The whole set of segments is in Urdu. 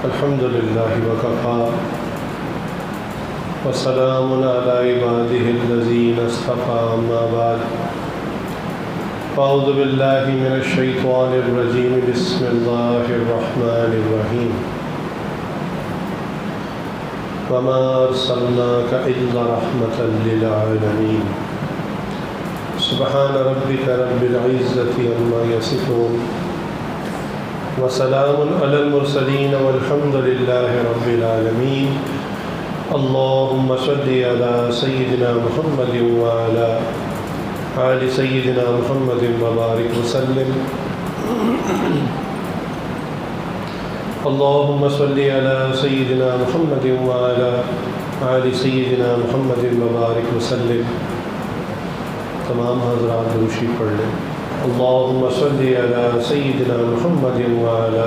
الحمد لله وكفى وسلام على عباده الذين اصطفى أما بعد أعوذ بالله من الشيطان الرجيم بسم الله الرحمن الرحيم وما أرسلناك إلا رحمة للعالمين سبحان ربك رب العزة عما يصفون وسلام على المرسلين والحمد لله رب العالمين اللهم صل على سيدنا محمد وعلى آل سيدنا محمد وبارك وسلم اللهم صل على سيدنا محمد وعلى آل سيدنا محمد وبارك وسلم تمام حضرات روشی پڑھ لیں اللهم صل على سيدنا محمد وعلى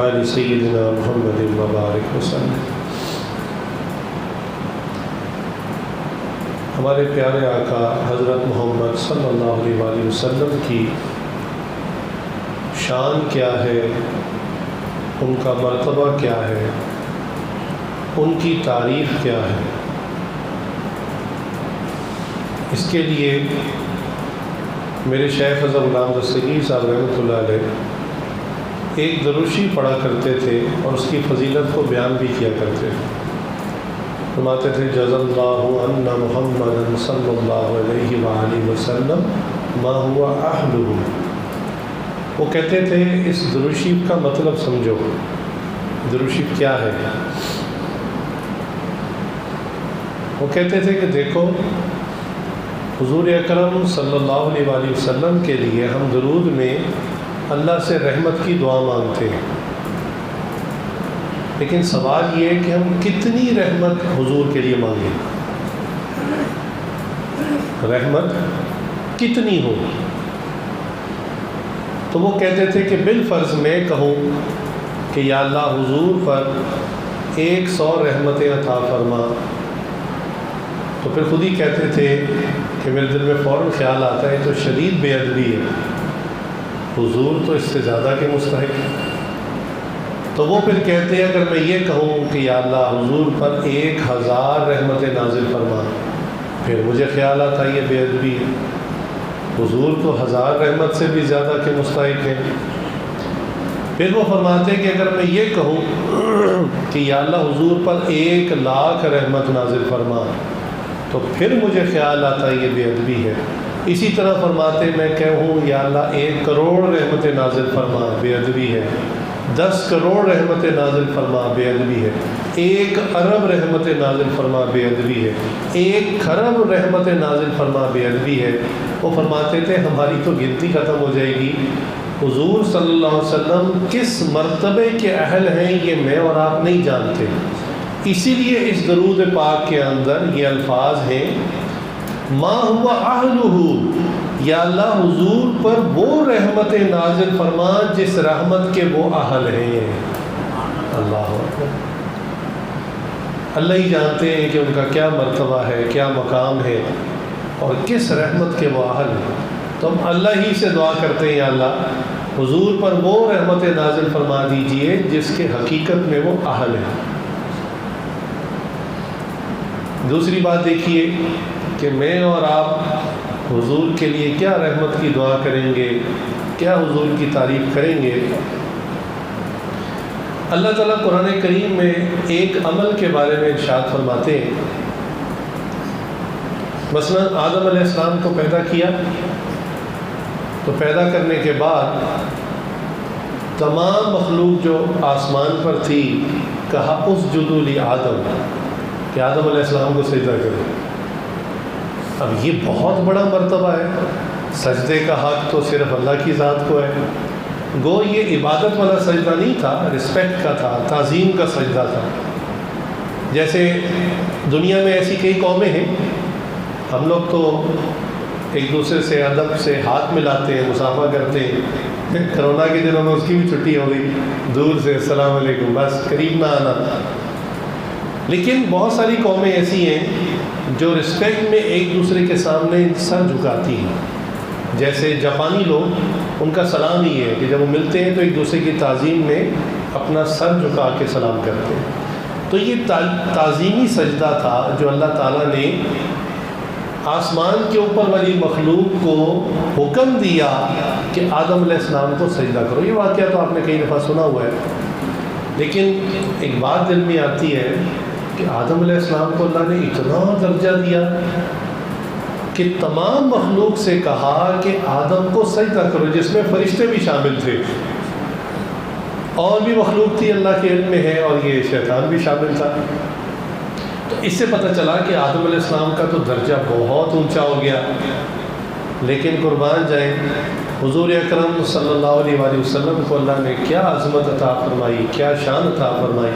آل سيدنا محمد وبارك وسلم۔ ہمارے پیارے آقا حضرت محمد صلی اللہ علیہ وآلہ وسلم کی شان کیا ہے، ان کا مرتبہ کیا ہے، ان کی تعریف کیا ہے، اس کے لیے میرے شیخ حضرت غلام دستگیر صاحب رحمۃ اللہ علیہ ایک دروشی پڑھا کرتے تھے اور اس کی فضیلت کو بیان بھی کیا کرتے تھے۔ فرماتے تھے جزا اللہ ان محمد صلی اللہ علیہ وآلہ وسلم ما ہوا اہلہ۔ وہ کہتے تھے اس دروشی کا مطلب سمجھو، دروشی کیا ہے؟ وہ کہتے تھے کہ دیکھو حضور اکرم صلی اللہ علیہ وآلہ وسلم کے لیے ہم درود میں اللہ سے رحمت کی دعا مانگتے ہیں، لیکن سوال یہ ہے کہ ہم کتنی رحمت حضور کے لیے مانگیں، رحمت کتنی ہو؟ تو وہ کہتے تھے کہ بالفرض میں کہوں کہ یا اللہ حضور پر 100 رحمتیں عطا فرما، تو پھر خود ہی کہتے تھے کہ میرے دل میں فوراً خیال آتا ہے تو شدید بے ادبی ہے، حضور تو اس سے زیادہ کے مستحق ہے۔ تو وہ پھر کہتے ہیں اگر میں یہ کہوں کہ یا اللہ حضور پر 1000 رحمتیں نازل فرما، پھر مجھے خیال آتا ہے یہ بے ادبی ہے، حضور تو 1000 رحمت سے بھی زیادہ کے مستحق ہیں۔ پھر وہ فرماتے ہیں کہ اگر میں یہ کہوں کہ یا اللہ حضور پر 1,00,000 رحمت نازل فرما، تو پھر مجھے خیال آتا ہے یہ بے ادبی ہے۔ اسی طرح فرماتے میں کہوں یا اللہ 1 کروڑ رحمتیں نازل فرما، بے ادبی ہے۔ 10 کروڑ رحمتیں نازل فرما، بے ادبی ہے۔ 1 ارب رحمتیں نازل فرما، بے ادبی ہے۔ 1 کھرب رحمتیں نازل فرما، بے ادبی ہے۔ وہ فرماتے تھے ہماری تو گنتی ختم ہو جائے گی، حضور صلی اللہ علیہ وسلم کس مرتبے کے اہل ہیں یہ میں اور آپ نہیں جانتے، اسی لیے اس درود پاک کے اندر یہ الفاظ ہیں ما ہوا اہلہ، یا اللہ حضور پر وہ رحمتیں نازل فرما جس رحمت کے وہ اہل ہیں۔ اللہ اکبر، اللہ ہی جانتے ہیں کہ ان کا کیا مرتبہ ہے، کیا مقام ہے اور کس رحمت کے وہ اہل ہیں۔ تو ہم اللہ ہی سے دعا کرتے ہیں یا اللہ حضور پر وہ رحمتیں نازل فرما دیجئے جس کے حقیقت میں وہ اہل ہیں۔ دوسری بات دیکھیے کہ میں اور آپ حضور کے لیے کیا رحمت کی دعا کریں گے، کیا حضور کی تعریف کریں گے۔ اللہ تعالیٰ قرآن کریم میں ایک عمل کے بارے میں ارشاد فرماتے ہیں، مثلا آدم علیہ السلام کو پیدا کیا تو پیدا کرنے کے بعد تمام مخلوق جو آسمان پر تھی کہا اسجدوا لآدم، کہ آدم علیہ السلام کو سجدہ کرو۔ اب یہ بہت بڑا مرتبہ ہے، سجدے کا حق تو صرف اللہ کی ذات کو ہے، گو یہ عبادت والا سجدہ نہیں تھا، رسپیکٹ کا تھا، تعظیم کا سجدہ تھا۔ جیسے دنیا میں ایسی کئی قومیں ہیں، ہم لوگ تو ایک دوسرے سے ادب سے ہاتھ ملاتے ہیں، مصافحہ کرتے ہیں، کرونا کے دنوں میں اس کی بھی چھٹی ہو گئی، دور سے السلام علیکم، بس قریب نہ آنا۔ لیکن بہت ساری قومیں ایسی ہیں جو رسپیکٹ میں ایک دوسرے کے سامنے سر جھکاتی ہیں، جیسے جاپانی لوگ ان کا سلام ہی ہے کہ جب وہ ملتے ہیں تو ایک دوسرے کی تعظیم میں اپنا سر جھکا کے سلام کرتے ہیں۔ تو یہ تعظیمی سجدہ تھا جو اللہ تعالیٰ نے آسمان کے اوپر والی مخلوق کو حکم دیا کہ آدم علیہ السلام کو سجدہ کرو۔ یہ واقعہ تو آپ نے کئی دفعہ سنا ہوا ہے، لیکن ایک بات دل میں آتی ہے کہ آدم علیہ السلام کو اللہ نے اتنا درجہ دیا کہ تمام مخلوق سے کہا کہ آدم کو سجدہ کرو، جس میں فرشتے بھی شامل تھے، اور بھی مخلوق تھی اللہ کے علم میں ہے، اور یہ شیطان بھی شامل تھا۔ تو اس سے پتہ چلا کہ آدم علیہ السلام کا تو درجہ بہت اونچا ہو گیا، لیکن قربان جائیں حضور اکرم صلی اللہ علیہ وآلہ وسلم کو اللہ نے کیا عظمت عطا فرمائی، کیا شان عطا فرمائی۔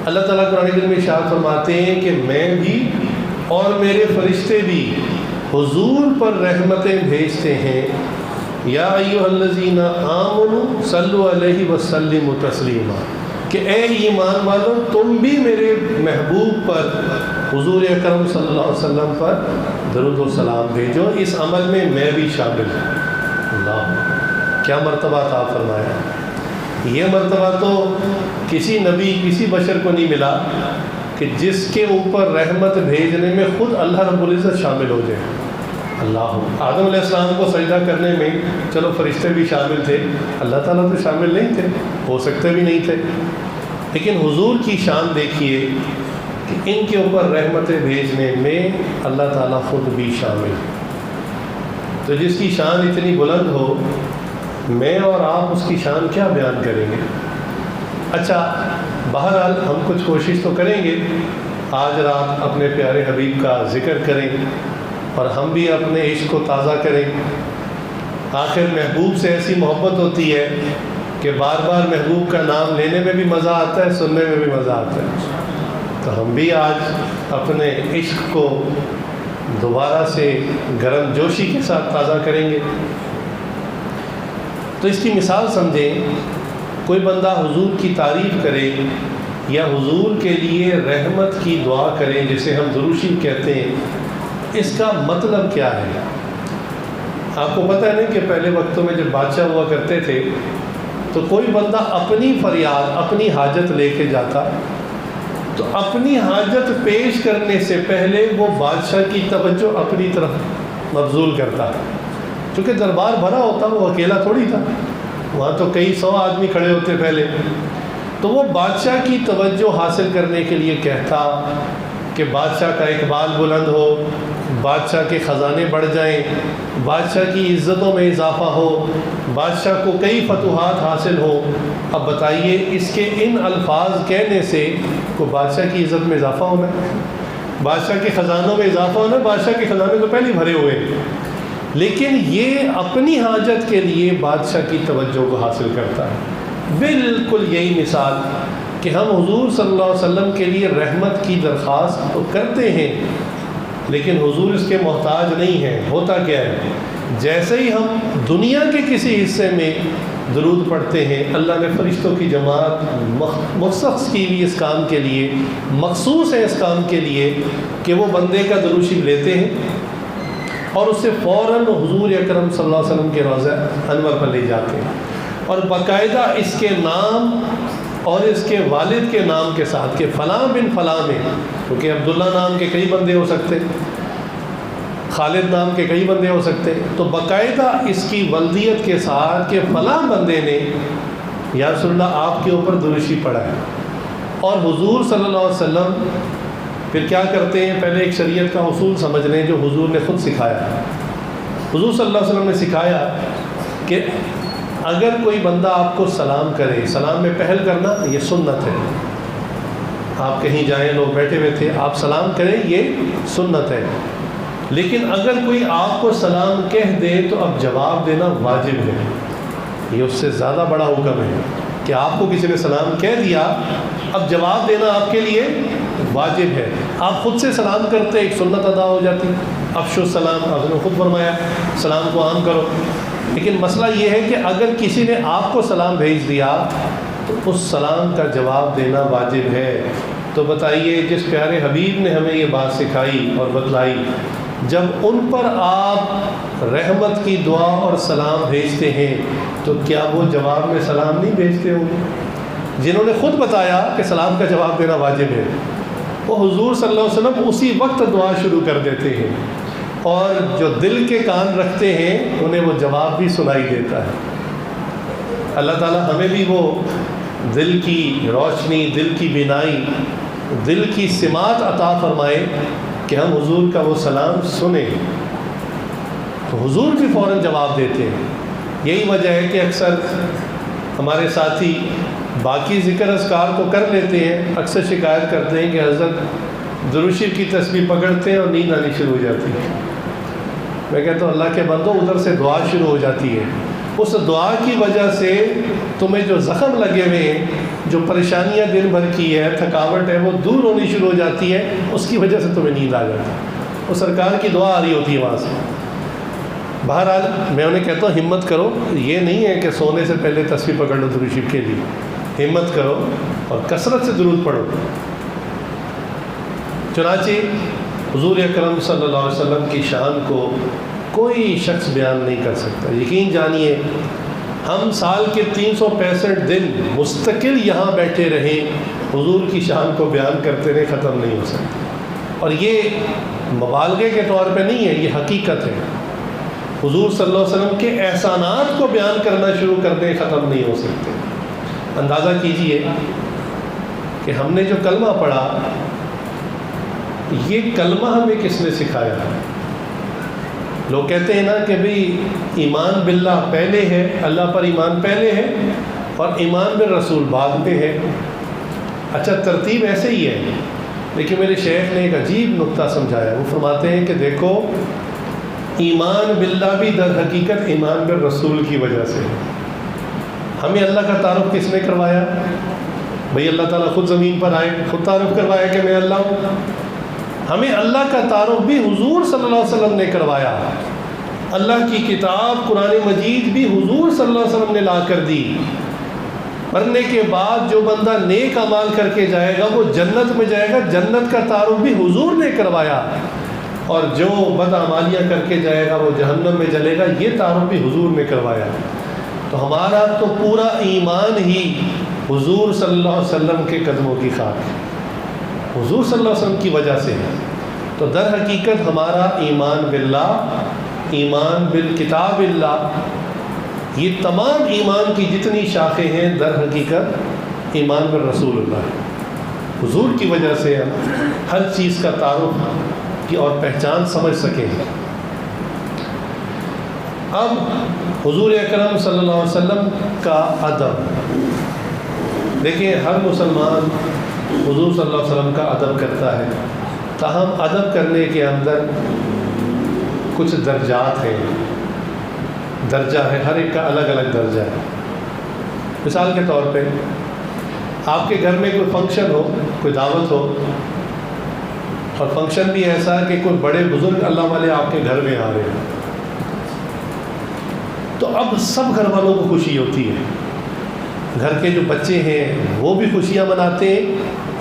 اللہ تعالیٰ قرآن کریم میں ارشاد فرماتے ہیں کہ میں بھی اور میرے فرشتے بھی حضور پر رحمتیں بھیجتے ہیں، یا ایھا الذین آمنوا صلوا علیہ وسلموا تسلیما، کہ اے ایمان والو تم بھی میرے محبوب پر حضور اکرم صلی اللہ علیہ وسلم پر درود و سلام بھیجو، اس عمل میں میں بھی شامل ہوں۔ اللہ کیا مرتبہ عطا فرمایا! یہ مرتبہ تو کسی نبی کسی بشر کو نہیں ملا کہ جس کے اوپر رحمت بھیجنے میں خود اللہ رب العزت شامل ہو جائے۔ اللہ آدم علیہ السلام کو سجدہ کرنے میں چلو فرشتے بھی شامل تھے، اللہ تعالیٰ تو شامل نہیں تھے، ہو سکتے بھی نہیں تھے، لیکن حضور کی شان دیکھیے کہ ان کے اوپر رحمتیں بھیجنے میں اللہ تعالیٰ خود بھی شامل۔ تو جس کی شان اتنی بلند ہو، میں اور آپ اس کی شان کیا بیان کریں گے؟ اچھا بہرحال ہم کچھ کوشش تو کریں گے، آج رات اپنے پیارے حبیب کا ذکر کریں اور ہم بھی اپنے عشق کو تازہ کریں۔ آخر محبوب سے ایسی محبت ہوتی ہے کہ بار بار محبوب کا نام لینے میں بھی مزہ آتا ہے، سننے میں بھی مزہ آتا ہے۔ تو ہم بھی آج اپنے عشق کو دوبارہ سے گرم جوشی کے ساتھ تازہ کریں گے۔ تو اس کی مثال سمجھیں، کوئی بندہ حضور کی تعریف کرے یا حضور کے لیے رحمت کی دعا کرے، جسے ہم درود شریف کہتے ہیں، اس کا مطلب کیا ہے؟ آپ کو پتہ ہے نا کہ پہلے وقتوں میں جب بادشاہ ہوا کرتے تھے تو کوئی بندہ اپنی فریاد، اپنی حاجت لے کے جاتا، تو اپنی حاجت پیش کرنے سے پہلے وہ بادشاہ کی توجہ اپنی طرف مبذول کرتا، چونکہ دربار بھرا ہوتا، وہ اکیلا تھوڑی تھا، وہاں تو کئی 100 آدمی کھڑے ہوتے پہلے، تو وہ بادشاہ کی توجہ حاصل کرنے کے لیے کہتا کہ بادشاہ کا اقبال بلند ہو، بادشاہ کے خزانے بڑھ جائیں، بادشاہ کی عزتوں میں اضافہ ہو، بادشاہ کو کئی فتوحات حاصل ہو۔ اب بتائیے اس کے ان الفاظ کہنے سے کوئی بادشاہ کی عزت میں اضافہ ہونا، بادشاہ کے خزانوں میں اضافہ ہونا؟ بادشاہ کے خزانے تو پہلے بھرے ہوئے ہیں، لیکن یہ اپنی حاجت کے لیے بادشاہ کی توجہ کو حاصل کرتا ہے۔ بالکل یہی مثال کہ ہم حضور صلی اللہ علیہ وسلم کے لیے رحمت کی درخواست تو کرتے ہیں، لیکن حضور اس کے محتاج نہیں ہیں۔ ہوتا کیا ہے، جیسے ہی ہم دنیا کے کسی حصے میں درود پڑھتے ہیں، اللہ نے فرشتوں کی جماعت مخصوص کی بھی اس کام کے لیے، مخصوص ہے اس کام کے لیے کہ وہ بندے کا درود شریف لیتے ہیں اور اس سے فوراً حضور اکرم صلی اللہ علیہ وسلم کے روضہ انور پر لے جاتے ہیں، اور باقاعدہ اس کے نام اور اس کے والد کے نام کے ساتھ کہ فلاں بن فلاں میں، کیونکہ عبداللہ نام کے کئی بندے ہو سکتے، خالد نام کے کئی بندے ہو سکتے، تو باقاعدہ اس کی ولدیت کے ساتھ کہ فلاں بندے نے یا رسول اللہ آپ کے اوپر درود شریف پڑھا ہے۔ اور حضور صلی اللہ علیہ وسلم پھر کیا کرتے ہیں؟ پہلے ایک شریعت کا اصول سمجھ لیں جو حضور نے خود سکھایا۔ حضور صلی اللہ علیہ وسلم نے سکھایا کہ اگر کوئی بندہ آپ کو سلام کرے، سلام میں پہل کرنا یہ سنت ہے، آپ کہیں جائیں، لوگ بیٹھے ہوئے تھے، آپ سلام کریں یہ سنت ہے، لیکن اگر کوئی آپ کو سلام کہہ دے تو اب جواب دینا واجب ہے۔ یہ اس سے زیادہ بڑا حکم ہے کہ آپ کو کسی نے سلام کہہ دیا، اب جواب دینا آپ کے لیے واجب ہے۔ آپ خود سے سلام کرتے ایک سنت ادا ہو جاتی، افشو السلام، آپ نے خود فرمایا سلام کو عام کرو، لیکن مسئلہ یہ ہے کہ اگر کسی نے آپ کو سلام بھیج دیا تو اس سلام کا جواب دینا واجب ہے۔ تو بتائیے جس پیارے حبیب نے ہمیں یہ بات سکھائی اور بتلائی، جب ان پر آپ رحمت کی دعا اور سلام بھیجتے ہیں تو کیا وہ جواب میں سلام نہیں بھیجتے ہوں گے؟ جنہوں نے خود بتایا کہ سلام کا جواب دینا واجب ہے، وہ حضور صلی اللہ علیہ وسلم اسی وقت دعا شروع کر دیتے ہیں، اور جو دل کے کان رکھتے ہیں انہیں وہ جواب بھی سنائی دیتا ہے۔ اللہ تعالیٰ ہمیں بھی وہ دل کی روشنی، دل کی بینائی، دل کی سماعت عطا فرمائے کہ ہم حضور کا وہ سلام سنیں، تو حضور بھی فوراً جواب دیتے ہیں۔ یہی وجہ ہے کہ اکثر ہمارے ساتھی باقی ذکر اذکار تو کر لیتے ہیں، اکثر شکایت کرتے ہیں کہ حضرت درود شریف کی تسبیح پکڑتے ہیں اور نیند آنی شروع ہو جاتی ہے۔ میں کہتا ہوں اللہ کے بندو، ادھر سے دعا شروع ہو جاتی ہے، اس دعا کی وجہ سے تمہیں جو زخم لگے ہوئے ہیں، جو پریشانیاں دن بھر کی ہے، تھکاوٹ ہے، وہ دور ہونی شروع ہو جاتی ہے، اس کی وجہ سے تمہیں نیند آ جاتی ہے، وہ سرکار کی دعا آ رہی ہوتی ہے وہاں سے۔ بہرحال میں انہیں کہتا ہوں ہمت کرو، یہ نہیں ہے کہ سونے سے پہلے تسبیح پکڑ لو درود شریف کے لیے، ہمت کرو اور کثرت سے درود پڑھو۔ چنانچہ حضور اکرم صلی اللہ علیہ وسلم کی شان کو کوئی شخص بیان نہیں کر سکتا۔ یقین جانیے ہم سال کے 365 دن مستقل یہاں بیٹھے رہیں، حضور کی شان کو بیان کرتے رہے، ختم نہیں ہو سکتے۔ اور یہ مبالغے کے طور پہ نہیں ہے، یہ حقیقت ہے۔ حضور صلی اللہ علیہ وسلم کے احسانات کو بیان کرنا شروع کر دیں، ختم نہیں ہو سکتے۔ اندازہ کیجئے کہ ہم نے جو کلمہ پڑھا، یہ کلمہ ہمیں کس نے سکھایا؟ لوگ کہتے ہیں نا کہ بھئی ایمان باللہ پہلے ہے، اللہ پر ایمان پہلے ہے اور ایمان بالرسول بعد میں ہے۔ اچھا ترتیب ایسے ہی ہے، لیکن میرے شیخ نے ایک عجیب نقطہ سمجھایا۔ وہ فرماتے ہیں کہ دیکھو ایمان باللہ بھی در حقیقت ایمان بالرسول کی وجہ سے ہے۔ ہمیں اللہ کا تعارف کس نے کروایا؟ بھئی اللہ تعالیٰ خود زمین پر آئے، خود تعارف کروایا کہ میں اللہ ہوں۔ ہمیں اللہ کا تعارف بھی حضور صلی اللہ علیہ وسلم نے کروایا۔ اللہ کی کتاب قرآن مجید بھی حضور صلی اللہ علیہ وسلم نے لا کر دی۔ مرنے کے بعد جو بندہ نیک اعمال کر کے جائے گا وہ جنت میں جائے گا، جنت کا تعارف بھی حضور نے کروایا، اور جو بدعمالیاں کر کے جائے گا وہ جہنم میں جلے گا، یہ تعارف بھی حضور نے کروایا۔ تو ہمارا تو پورا ایمان ہی حضور صلی اللہ علیہ وسلم کے قدموں کی خاک ہے، حضور صلی اللہ علیہ وسلم کی وجہ سے ہے۔ تو در حقیقت ہمارا ایمان باللہ، ایمان بالکتاب اللہ، یہ تمام ایمان کی جتنی شاخیں ہیں در حقیقت ایمان بالرسول اللہ ہے۔ حضور کی وجہ سے ہم ہر چیز کا تعارف کی اور پہچان سمجھ سکیں۔ اب حضور اکرم صلی اللہ علیہ وسلم کا ادب دیکھیں، ہر مسلمان حضور صلی اللہ علیہ وسلم کا ادب کرتا ہے، تاہم ادب کرنے کے اندر کچھ درجات ہیں، درجہ ہے، ہر ایک کا الگ الگ درجہ ہے۔ مثال کے طور پہ آپ کے گھر میں کوئی فنکشن ہو، کوئی دعوت ہو، اور فنکشن بھی ایسا کہ کوئی بڑے بزرگ اللہ والے آپ کے گھر میں آ رہے ہیں، تو اب سب گھر والوں کو خوشی ہوتی ہے، گھر کے جو بچے ہیں وہ بھی خوشیاں مناتے ہیں،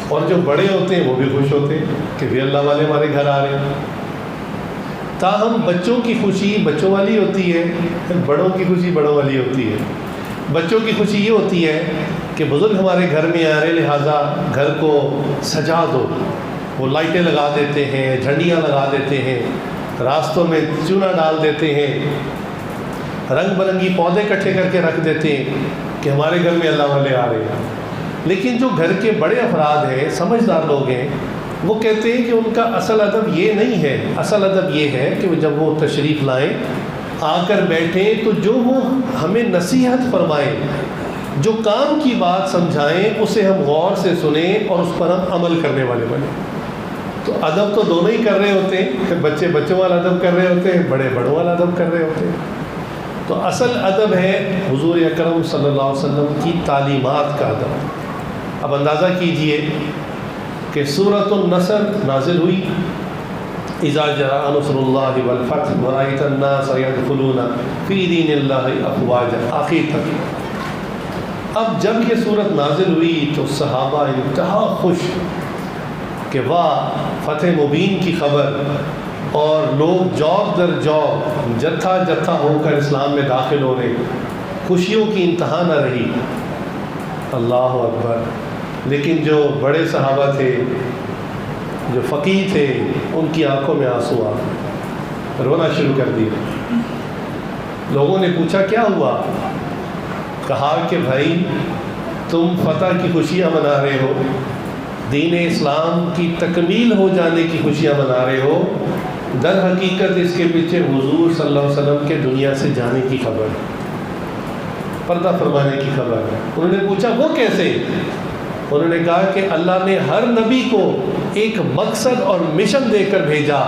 اور جو بڑے ہوتے ہیں وہ بھی خوش ہوتے ہیں کہ بھی اللہ والے ہمارے گھر آ رہے ہیں۔ تاہم بچوں کی خوشی بچوں والی ہوتی ہے، بڑوں کی خوشی بڑوں والی ہوتی ہے۔ بچوں کی خوشی یہ ہوتی ہے کہ بزرگ ہمارے گھر میں آ رہے، لہٰذا گھر کو سجا دو، وہ لائٹیں لگا دیتے ہیں، جھنڈیاں لگا دیتے ہیں، راستوں میں چونا ڈال دیتے ہیں، رنگ برنگی پودے اکٹھے کر کے رکھ دیتے ہیں کہ ہمارے گھر میں اللہ والے آ رہے ہیں۔ لیکن جو گھر کے بڑے افراد ہیں، سمجھدار لوگ ہیں، وہ کہتے ہیں کہ ان کا اصل ادب یہ نہیں ہے، اصل ادب یہ ہے کہ جب وہ تشریف لائیں، آ کر بیٹھیں، تو جو وہ ہمیں نصیحت فرمائیں، جو کام کی بات سمجھائیں، اسے ہم غور سے سنیں اور اس پر ہم عمل کرنے والے بنیں۔ تو ادب تو دونوں ہی کر رہے ہوتے ہیں، بچے بچوں والا ادب کر رہے ہوتے ہیں، بڑے بڑوں والا ادب کر رہے ہوتے ہیں۔ تو اصل ادب ہے حضور اکرم صلی اللہ علیہ وسلم کی تعلیمات کا ادب۔ اب اندازہ کیجئے کہ سورۃ النصر نازل ہوئی، اذا جاء نصر اللہ والفتح ورأیت الناس يدخلون فی دین اللہ افواجا، آخر تک۔ اب جب یہ سورت نازل ہوئی تو صحابہ انتہا خوش کہ واہ، فتح مبین کی خبر، اور لوگ جوق در جوق، جتھا جتھا ہو کر اسلام میں داخل ہو رہے، خوشیوں کی انتہا نہ رہی۔ اللہ اکبر. لیکن جو بڑے صحابہ تھے، جو فقیہ تھے، ان کی آنکھوں میں آنسو آ گئے، رونا شروع کر دیا. لوگوں نے پوچھا کیا ہوا؟ کہا کہ بھائی تم فتح کی خوشیاں منا رہے ہو، دین اسلام کی تکمیل ہو جانے کی خوشیاں منا رہے ہو، در حقیقت اس کے پیچھے حضور صلی اللہ علیہ وسلم کے دنیا سے جانے کی خبر ہے، پردہ فرمانے کی خبر ہے. انہوں نے پوچھا وہ کیسے؟ انہوں نے کہا کہ اللہ نے ہر نبی کو ایک مقصد اور مشن دے کر بھیجا.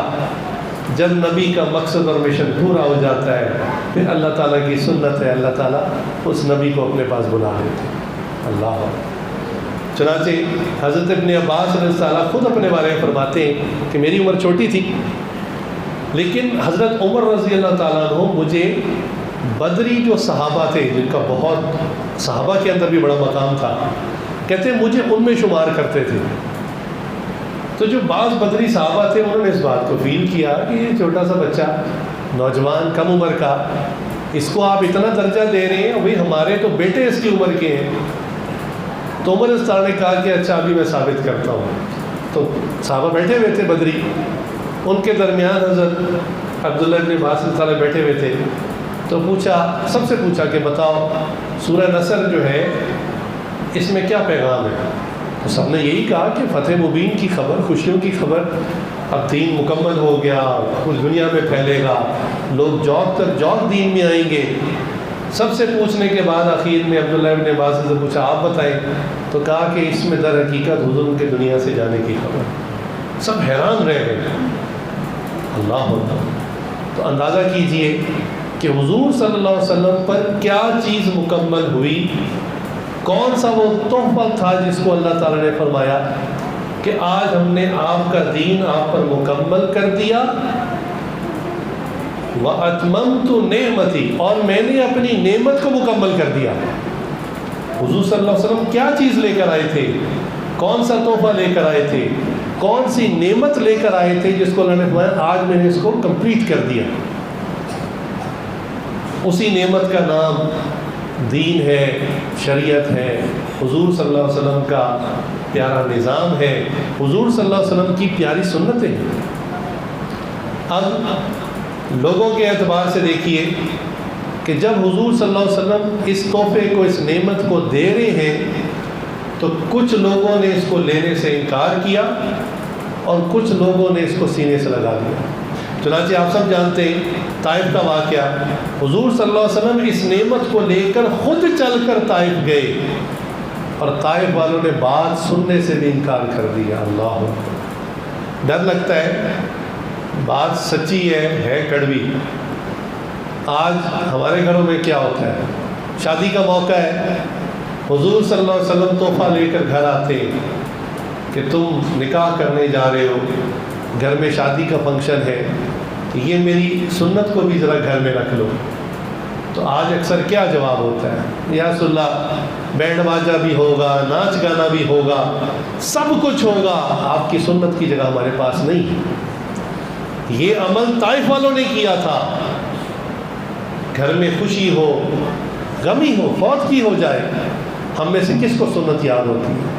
جب نبی کا مقصد اور مشن پورا ہو جاتا ہے پھر اللہ تعالیٰ کی سنت ہے، اللہ تعالیٰ اس نبی کو اپنے پاس بلا لیتے ہیں. اللہ. چنانچہ حضرت ابن عباس رضی اللہ عنہ خود اپنے بارے میں فرماتے ہیں کہ میری عمر چھوٹی تھی، لیکن حضرت عمر رضی اللہ تعالیٰ عنہ مجھے بدری جو صحابہ تھے، جن کا بہت صحابہ کے اندر بھی بڑا مقام تھا، کہتے ہیں مجھے ان میں شمار کرتے تھے. تو جو بعض بدری صحابہ تھے انہوں نے اس بات کو فیل کیا کہ یہ چھوٹا سا بچہ، نوجوان، کم عمر کا، اس کو آپ اتنا درجہ دے رہے ہیں، بھائی ہمارے تو بیٹے اس کی عمر کے ہیں. تو عمر رضی اللہ عنہ نے کہا کہ اچھا ابھی میں ثابت کرتا ہوں. تو صحابہ بیٹھے ہوئے تھے بدری، ان کے درمیان حضرت عبداللہ ابن عباس رضی اللہ عنہ بیٹھے ہوئے تھے. تو پوچھا، سب سے پوچھا کہ بتاؤ سورہ نصر جو ہے اس میں کیا پیغام ہے؟ تو سب نے یہی کہا کہ فتح مبین کی خبر، خوشیوں کی خبر، اب دین مکمل ہو گیا، کچھ دنیا میں پھیلے گا، لوگ جوق دین میں آئیں گے. سب سے پوچھنے کے بعد آخر میں عبداللہ ابن عباس سے پوچھا آپ بتائیں. تو کہا کہ اس میں در حقیقت حضور کے دنیا سے جانے کی خبر. سب حیران رہ گئے. اللہ اکبر. تو اندازہ کیجئے کہ حضور صلی اللہ علیہ وسلم پر کیا چیز مکمل ہوئی، کون سا وہ تحفہ تھا جس کو اللہ تعالیٰ نے فرمایا کہ آج ہم نے آپ کا دین آپ پر مکمل کر دیا. وَأَتْمَمْتُ نِعْمَتِي، اور میں نے اپنی نعمت کو مکمل کر دیا. حضور صلی اللہ علیہ وسلم کیا چیز لے کر آئے تھے، کون سا تحفہ لے کر آئے تھے، کون سی نعمت لے کر آئے تھے جس کو اللہ نے فرمایا آج میں نے اس کو کمپلیٹ کر دیا. اسی نعمت کا نام دین ہے، شریعت ہے، حضور صلی اللہ علیہ وسلم کا پیارا نظام ہے، حضور صلی اللہ علیہ وسلم کی پیاری سنتیں ہیں. اب لوگوں کے اعتبار سے دیکھیے کہ جب حضور صلی اللہ علیہ وسلم اس تحفے کو، اس نعمت کو دے رہے ہیں تو کچھ لوگوں نے اس کو لینے سے انکار کیا اور کچھ لوگوں نے اس کو سینے سے لگا لیا. چنانچہ آپ سب جانتے ہیں طائف کا واقعہ. حضور صلی اللہ علیہ وسلم اس نعمت کو لے کر خود چل کر طائف گئے اور طائف والوں نے بات سننے سے بھی انکار کر دیا. اللہ، ڈر لگتا ہے، بات سچی ہے کڑوی. آج ہمارے گھروں میں کیا ہوتا ہے، شادی کا موقع ہے، حضور صلی اللہ علیہ وسلم تحفہ لے کر گھر آتے کہ تم نکاح کرنے جا رہے ہو، گھر میں شادی کا فنکشن ہے، یہ میری سنت کو بھی ذرا گھر میں رکھ لو. تو آج اکثر کیا جواب ہوتا ہے، یا رسول اللہ بینڈ باجا بھی ہوگا، ناچ گانا بھی ہوگا، سب کچھ ہوگا، آپ کی سنت کی جگہ ہمارے پاس نہیں ہے. یہ عمل طائف والوں نے کیا تھا. گھر میں خوشی ہو، غمی ہو، فوت کی ہو جائے، ہم میں سے کس کو سنت یاد ہوتی ہے؟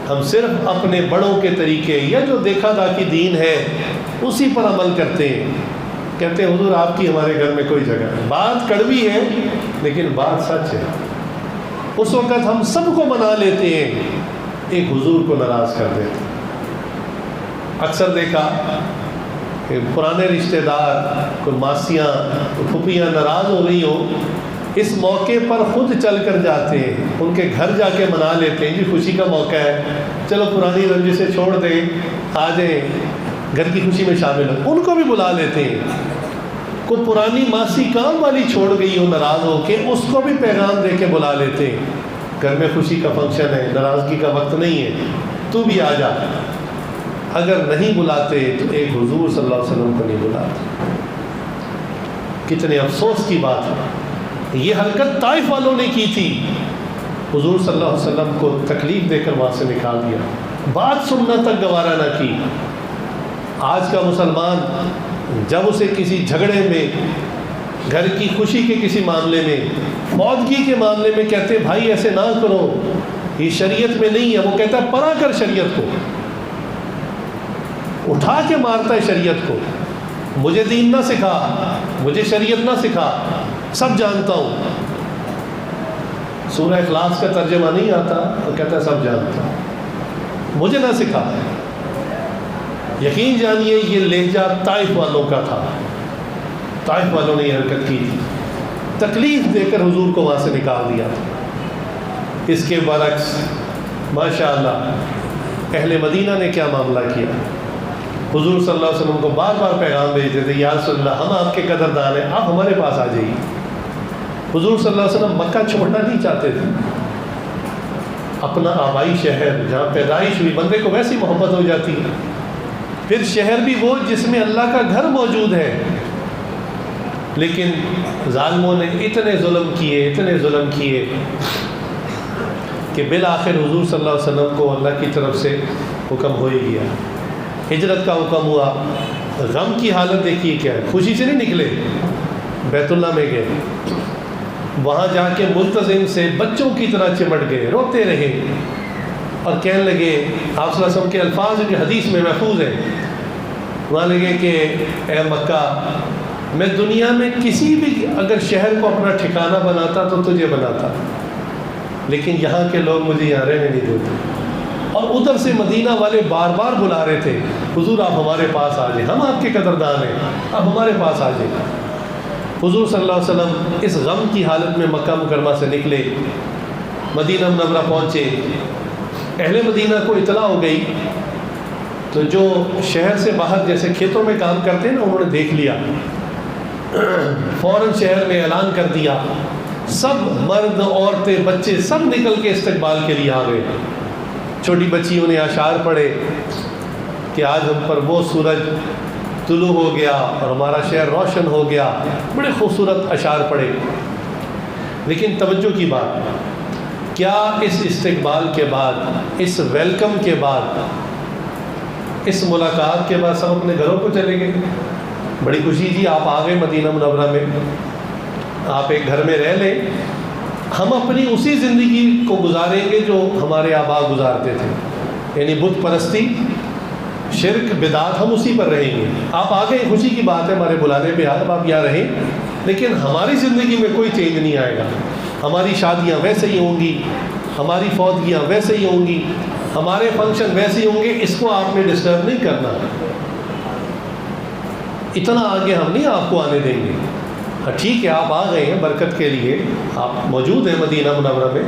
ہم صرف اپنے بڑوں کے طریقے یا جو دیکھا تھا دین ہے اسی پر عمل کرتے ہیں. کہتے ہیں حضور آپ کی ہمارے گھر میں کوئی جگہ نہیں. بات کڑوی ہے لیکن بات سچ ہے. اس وقت ہم سب کو منا لیتے ہیں، ایک حضور کو ناراض کر دیتے ہیں. اکثر دیکھا کہ پرانے رشتہ دار، کوئی ماسیاں، کوئی پھوپھیاں ناراض ہو رہی ہوں، اس موقع پر خود چل کر جاتے ہیں، ان کے گھر جا کے منا لیتے ہیں. جی خوشی کا موقع ہے، چلو پرانی رنجش سے چھوڑ دیں، آ جائیں گھر کی خوشی میں شامل ہو. ان کو بھی بلا لیتے ہیں. کوئی پرانی ماسی کام والی چھوڑ گئی ہو ناراض ہو کے، اس کو بھی پیغام دے کے بلا لیتے ہیں. گھر میں خوشی کا فنکشن ہے، ناراضگی کا وقت نہیں ہے، تو بھی آ جا. اگر نہیں بلاتے تو ایک حضور صلی اللہ علیہ وسلم کو نہیں بلاتے. کتنے افسوس کی بات ہے. یہ حرکت طائف والوں نے کی تھی. حضور صلی اللہ علیہ وسلم کو تکلیف دے کر وہاں سے نکال دیا، بات سننا تک گوارا نہ کی. آج کا مسلمان جب اسے کسی جھگڑے میں گھر کی خوشی کے کسی معاملے میں، فوتگی کے معاملے میں کہتے بھائی ایسے نہ کرو، یہ شریعت میں نہیں ہے، وہ کہتا ہے پڑھا کر شریعت کو، اٹھا کے مارتا ہے شریعت کو، مجھے دین نہ سکھا، مجھے شریعت نہ سکھا، سب جانتا ہوں۔ سورہ اخلاص کا ترجمہ نہیں آتا، وہ کہتا ہے سب جانتا ہوں، مجھے نہ سکھا۔ یقین جانیے یہ لہجہ طائف والوں کا تھا، طائف والوں نے یہ حرکت کی تھی، تکلیف دے کر حضور کو وہاں سے نکال دیا تھا۔ اس کے برعکس ماشاءاللہ اہل مدینہ نے کیا معاملہ کیا، حضور صلی اللہ علیہ وسلم کو بار بار پیغام بھیجتے تھے، یا رسول اللہ ہم آپ کے قدردان ہیں، آپ ہمارے پاس آ جائیے۔ حضور صلی اللہ علیہ وسلم مکہ چھوڑنا نہیں چاہتے تھے، اپنا آبائی شہر جہاں پیدائش ہوئی، بندے کو ویسی محبت ہو جاتی ہے، پھر شہر بھی وہ جس میں اللہ کا گھر موجود ہے، لیکن ظالموں نے اتنے ظلم کیے کہ بالآخر حضور صلی اللہ علیہ وسلم کو اللہ کی طرف سے حکم ہو ہی گیا، ہجرت کا حکم ہوا۔ غم کی حالت دیکھیے کیا ہے، خوشی سے نہیں نکلے، بیت اللہ میں گئے، وہاں جا کے ملتزم سے بچوں کی طرح چمٹ گئے، روتے رہے اور کہنے لگے، آپ صلی اللہ علیہ وسلم کے الفاظ جو حدیث میں محفوظ ہیں، وہاں لگے کہ اے مکہ، میں دنیا میں کسی بھی اگر شہر کو اپنا ٹھکانہ بناتا تو تجھے بناتا، لیکن یہاں کے لوگ مجھے یہاں رہنے نہیں دیتے۔ اور ادھر سے مدینہ والے بار بار بلا رہے تھے، حضور آپ ہمارے پاس آ جائیں، ہم آپ کے قدردان ہیں، آپ ہمارے پاس آ جائیں۔ حضور صلی اللہ علیہ وسلم اس غم کی حالت میں مکہ مکرمہ سے نکلے، مدینہ منورہ پہنچے، اہل مدینہ کو اطلاع ہو گئی، تو جو شہر سے باہر جیسے کھیتوں میں کام کرتے ہیں نا، انہوں نے دیکھ لیا، فوراً شہر میں اعلان کر دیا، سب مرد عورتیں بچے سب نکل کے استقبال کے لیے آ گئے۔ چھوٹی بچیوں نے اشعار پڑھے کہ آج ہم پر وہ سورج طلوع ہو گیا اور ہمارا شہر روشن ہو گیا، بڑے خوبصورت اشعار پڑھے۔ لیکن توجہ کی بات، کیا اس استقبال کے بعد، اس ویلکم کے بعد، اس ملاقات کے بعد سب اپنے گھروں کو چلے گئے؟ بڑی خوشی جی آپ آ گئے مدینہ منورہ میں، آپ ایک گھر میں رہ لیں، ہم اپنی اسی زندگی کو گزاریں گے جو ہمارے آبا گزارتے تھے، یعنی بت پرستی، شرک، بدعات، ہم اسی پر رہیں گے۔ آپ آ گئے، خوشی کی بات ہے، ہمارے بلانے پہ آپ یہاں رہیں، لیکن ہماری زندگی میں کوئی چینج نہیں آئے گا، ہماری شادیاں ویسے ہی ہوں گی، ہماری فوتگیاں ویسے ہی ہوں گی، ہمارے فنکشن ویسے ہی ہوں گے، اس کو آپ نے ڈسٹرب نہیں کرنا، اتنا آگے ہم نہیں آپ کو آنے دیں گے۔ ٹھیک ہے آپ آ گئے ہیں برکت کے لیے، آپ موجود ہیں مدینہ منورہ میں،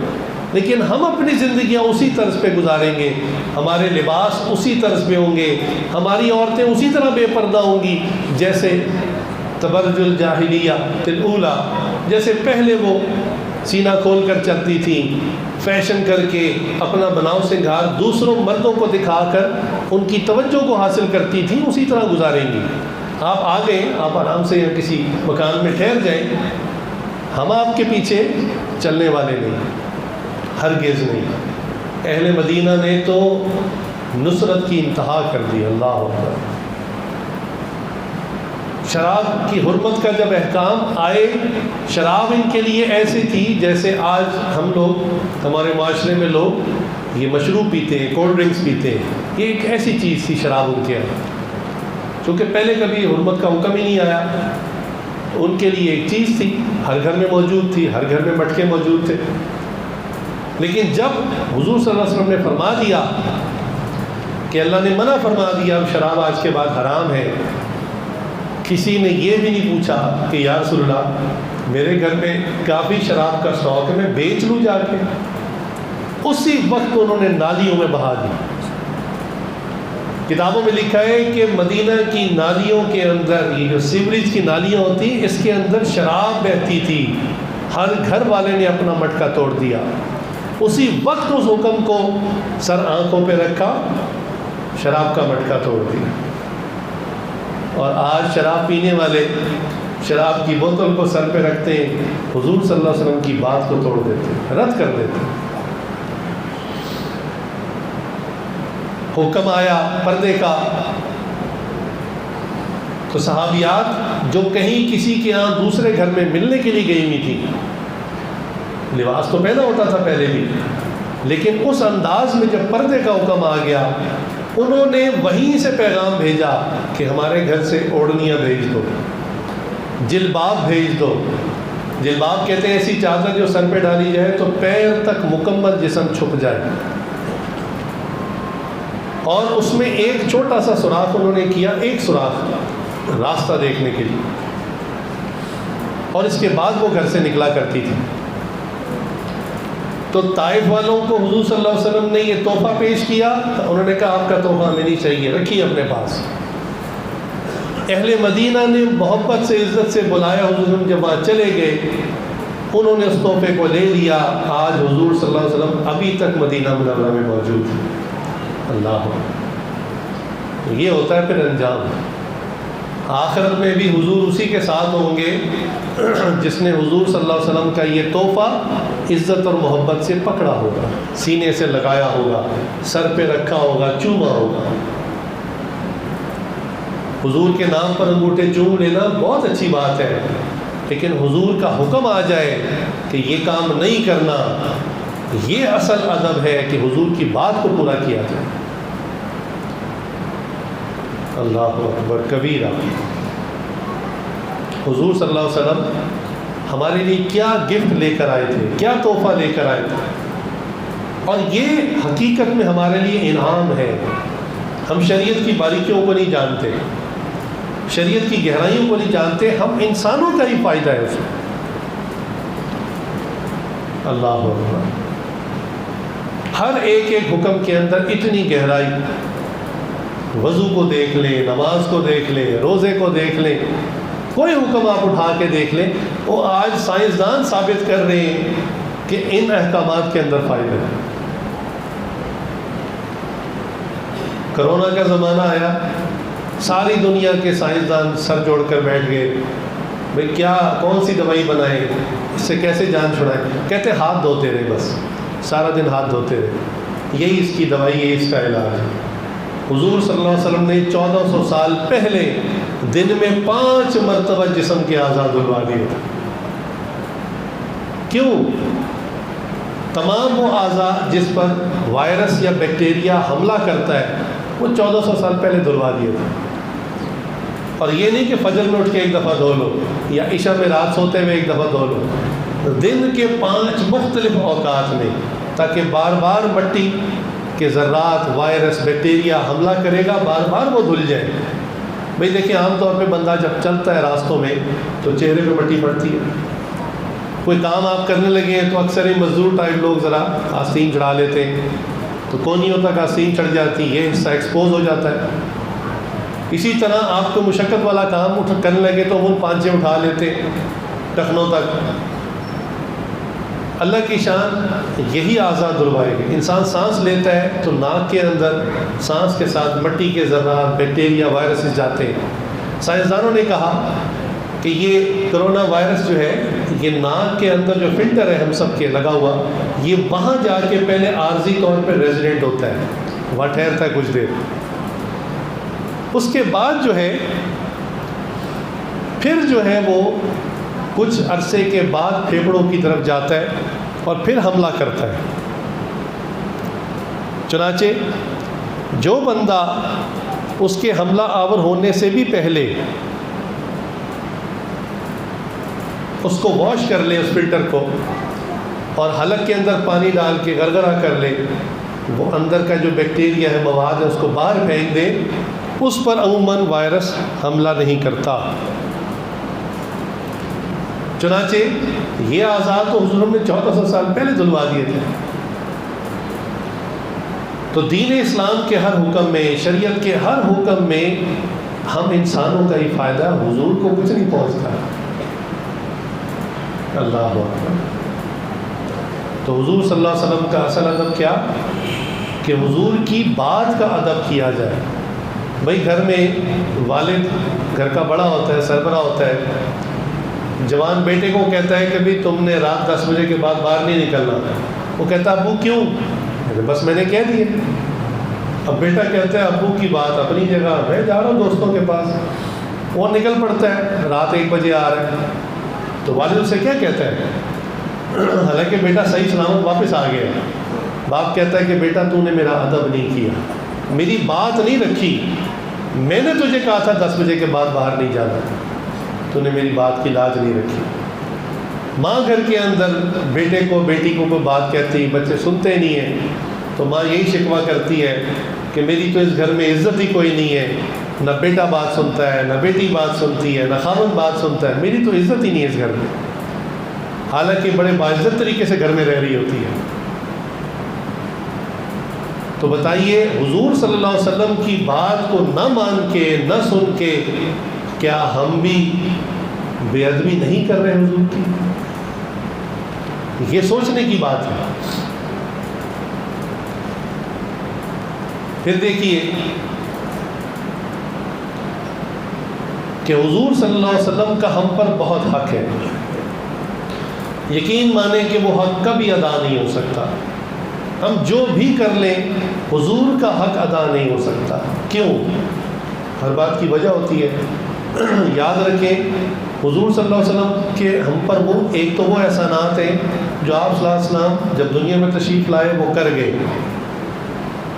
لیکن ہم اپنی زندگیاں اسی طرز پہ گزاریں گے، ہمارے لباس اسی طرز پہ ہوں گے، ہماری عورتیں اسی طرح بے پردہ ہوں گی جیسے تبرج الجاہلیہ الاولیٰ، جیسے پہلے وہ سینہ کھول کر چلتی تھیں، فیشن کر کے اپنا بناؤ سنگھار دوسروں مردوں کو دکھا کر ان کی توجہ کو حاصل کرتی تھیں، اسی طرح گزاریں گی۔ آپ آ گئے، آپ آرام سے یہاں کسی مکان میں ٹھہر جائیں، ہم آپ کے پیچھے چلنے والے نہیں، ہرگز نہیں۔ اہل مدینہ نے تو نصرت کی انتہا کر دی، اللہ اکبر۔ شراب کی حرمت کا جب احکام آئے، شراب ان کے لیے ایسی تھی جیسے آج ہم لوگ، ہمارے معاشرے میں لوگ یہ مشروب پیتے ہیں، کولڈ ڈرنکس پیتے ہیں، یہ ایک ایسی چیز تھی شراب ان کے یہاں، چونکہ پہلے کبھی حرمت کا حکم ہی نہیں آیا، ان کے لیے ایک چیز تھی، ہر گھر میں موجود تھی، ہر گھر میں مٹکے موجود تھے۔ لیکن جب حضور صلی اللہ علیہ وسلم نے فرما دیا کہ اللہ نے منع فرما دیا اب شراب آج کے بعد حرام ہے، کسی نے یہ بھی نہیں پوچھا کہ یا رسول اللہ میرے گھر میں کافی شراب کا اسٹاک ہے، میں بیچ لوں جا کے، اسی وقت انہوں نے نالیوں میں بہا دی۔ کتابوں میں لکھا ہے کہ مدینہ کی نالیوں کے اندر، یہ جو سیوریج کی نالیاں ہوتی ہیں، اس کے اندر شراب بہتی تھی، ہر گھر والے نے اپنا مٹکا توڑ دیا، اسی وقت اس حکم کو سر آنکھوں پہ رکھا، شراب کا مٹکا توڑ دیا۔ اور آج شراب پینے والے شراب کی بوتل کو سر پہ رکھتے ہیں، حضور صلی اللہ علیہ وسلم کی بات کو توڑ دیتے ہیں، رد کر دیتے ہیں۔ حکم آیا پردے کا، تو صحابیات جو کہیں کسی کے یہاں دوسرے گھر میں ملنے کے لیے گئی ہوئی تھی، لباس تو پہنا ہوتا تھا پہلے بھی، لیکن اس انداز میں جب پردے کا حکم آ گیا، انہوں نے وہیں سے پیغام بھیجا کہ ہمارے گھر سے اوڑھنیاں بھیج دو، جلباب بھیج دو۔ جلباب کہتے ہیں ایسی چادر جو سر پہ ڈالی جائے تو پیر تک مکمل جسم چھپ جائے، اور اس میں ایک چھوٹا سا سوراخ انہوں نے کیا، ایک سوراخ راستہ دیکھنے کے لیے، اور اس کے بعد وہ گھر سے نکلا کرتی تھی۔ تو طائف والوں کو حضور صلی اللہ علیہ وسلم نے یہ تحفہ پیش کیا، انہوں نے کہا آپ کا تحفہ ہمیں نہیں چاہیے، رکھیے اپنے پاس۔ اہل مدینہ نے محبت سے عزت سے بلایا، حضور جب وہاں چلے گئے، انہوں نے اس تحفے کو لے لیا۔ آج حضور صلی اللہ علیہ وسلم ابھی تک مدینہ منورہ میں موجود ہیں۔ اللہ، یہ ہوتا ہے پھر انجام۔ آخرت میں بھی حضور اسی کے ساتھ ہوں گے جس نے حضور صلی اللہ علیہ وسلم کا یہ تحفہ عزت اور محبت سے پکڑا ہوگا، سینے سے لگایا ہوگا، سر پہ رکھا ہوگا، چوما ہوگا۔ حضور کے نام پر انگوٹھے چوم لینا بہت اچھی بات ہے، لیکن حضور کا حکم آ جائے کہ یہ کام نہیں کرنا، یہ اصل ادب ہے کہ حضور کی بات کو پورا کیا جائے۔ اللہ اکبر کبیرہ۔ حضور صلی اللہ علیہ وسلم ہمارے لیے کیا گفٹ لے کر آئے تھے، کیا تحفہ لے کر آئے تھے، اور یہ حقیقت میں ہمارے لیے انعام ہے۔ ہم شریعت کی باریکیوں کو نہیں جانتے، شریعت کی گہرائیوں کو نہیں جانتے، ہم انسانوں کا ہی فائدہ ہے اس میں۔ اللہ اکبر۔ ہر ایک حکم کے اندر اتنی گہرائی، وضو کو دیکھ لیں، نماز کو دیکھ لیں، روزے کو دیکھ لیں، کوئی حکم آپ اٹھا کے دیکھ لیں، وہ آج سائنسدان ثابت کر رہے ہیں کہ ان احکامات کے اندر فائدہ ہے۔ کرونا کا زمانہ آیا، ساری دنیا کے سائنسدان سر جوڑ کر بیٹھ گئے، بھئی کیا کون سی دوائی بنائیں، اس سے کیسے جان چھڑائیں؟ کہتے ہاتھ دھوتے رہے، بس سارا دن ہاتھ دھوتے رہے، یہی اس کی دوائی، یہی اس کا علاج ہے۔ حضور صلی اللہ علیہ وسلم نے 1400 سال پہلے دن میں 5 مرتبہ جسم کے اعضاء دھلوا دیے۔ کیوں؟ تمام وہ اعضاء جس پر وائرس یا بیکٹیریا حملہ کرتا ہے وہ 1400 سال پہلے دھلوا دیے تھے۔ اور یہ نہیں کہ فجر میں اٹھ کے ایک دفعہ دھو لو، یا عشاء میں رات سوتے ہوئے ایک دفعہ دھو لو، دن کے 5 مختلف اوقات میں، تاکہ بار بار مٹی کہ ذرات، وائرس، بیکٹیریا حملہ کرے گا، بار بار وہ دھل جائے۔ بھئی دیکھیں عام طور پہ بندہ جب چلتا ہے راستوں میں تو چہرے پہ مٹی پڑتی ہے، کوئی کام آپ کرنے لگے ہیں تو اکثر ہی مزدور ٹائپ لوگ ذرا آستین چڑھا لیتے ہیں، تو کونیوں تک آستین چڑھ جاتی، یہ حصہ ایکسپوز ہو جاتا ہے۔ اسی طرح آپ کو مشقت والا کام کرنے لگے تو وہ پانچے اٹھا لیتے ٹخنوں تک۔ اللہ کی شان یہی اعضاء دھلوائے گی۔ انسان سانس لیتا ہے تو ناک کے اندر سانس کے ساتھ مٹی کے ذرات، بیکٹیریا، وائرسز جاتے ہیں۔ سائنسدانوں نے کہا کہ یہ کرونا وائرس جو ہے، یہ ناک کے اندر جو فلٹر ہے ہم سب کے لگا ہوا، یہ وہاں جا کے پہلے عارضی طور پہ ریزیڈنٹ ہوتا ہے، وہاں ٹھہرتا ہے کچھ دیر، اس کے بعد جو ہے پھر جو ہے وہ کچھ عرصے کے بعد پھیپھڑوں کی طرف جاتا ہے اور پھر حملہ کرتا ہے۔ چنانچہ جو بندہ اس کے حملہ آور ہونے سے بھی پہلے اس کو واش کر لے، اس فلٹر کو، اور حلق کے اندر پانی ڈال کے گرگرا کر لے، وہ اندر کا جو بیکٹیریا ہے، مواد ہے، اس کو باہر پھینک دے، اس پر عموماً وائرس حملہ نہیں کرتا۔ چنانچہ یہ اعضاء تو حضور نے 1400 سال پہلے دھلوا دیے تھے۔ تو دین اسلام کے ہر حکم میں، شریعت کے ہر حکم میں ہم انسانوں کا ہی فائدہ، حضور کو کچھ نہیں پہنچتا۔ اللہ اکبر۔ تو حضور صلی اللہ علیہ وسلم کا اصل ادب کیا؟ کہ حضور کی بات کا ادب کیا جائے۔ بھائی گھر میں والد گھر کا بڑا ہوتا ہے، سربراہ ہوتا ہے، جوان بیٹے کو کہتا ہے کہ بھی تم نے رات 10 بجے کے بعد باہر نہیں نکلنا، وہ کہتا ہے ابو کیوں؟ بس میں نے کہہ دیا۔ اب بیٹا کہتا ہے ابو کی بات اپنی جگہ، میں جا رہا ہوں دوستوں کے پاس، وہ نکل پڑتا ہے، رات 1 بجے آ رہا ہے، تو والد اسے کیا کہتا ہے؟ حالانکہ بیٹا صحیح سلامت واپس آ گیا، باپ کہتا ہے کہ بیٹا تو نے میرا ادب نہیں کیا، میری بات نہیں رکھی، میں نے تجھے کہا تھا 10 بجے کے بعد باہر نہیں جانا، تو نے میری بات کی لاج نہیں رکھی۔ ماں گھر کے اندر بیٹے کو بیٹی کو کوئی بات کہتی، بچے سنتے نہیں ہیں، تو ماں یہی شکوہ کرتی ہے کہ میری تو اس گھر میں عزت ہی کوئی نہیں ہے، نہ بیٹا بات سنتا ہے، نہ بیٹی بات سنتی ہے، نہ خاوند بات سنتا ہے، میری تو عزت ہی نہیں ہے اس گھر میں، حالانکہ بڑے باعزت طریقے سے گھر میں رہ رہی ہوتی ہے۔ تو بتائیے حضور صلی اللہ علیہ وسلم کی بات کو نہ مان کے، نہ سن کے، کیا ہم بھی بے ادبی نہیں کر رہے حضور کی؟ یہ سوچنے کی بات ہے۔ پھر دیکھیے کہ حضور صلی اللہ علیہ وسلم کا ہم پر بہت حق ہے، یقین مانیں کہ وہ حق کبھی ادا نہیں ہو سکتا، ہم جو بھی کر لیں حضور کا حق ادا نہیں ہو سکتا۔ کیوں؟ ہر بات کی وجہ ہوتی ہے۔ یاد رکھیں حضور صلی اللہ علیہ وسلم کے ہم پر وہ ایک تو وہ احسانات ہیں جو آپ صلی اللہ علیہ وسلم جب دنیا میں تشریف لائے وہ کر گئے۔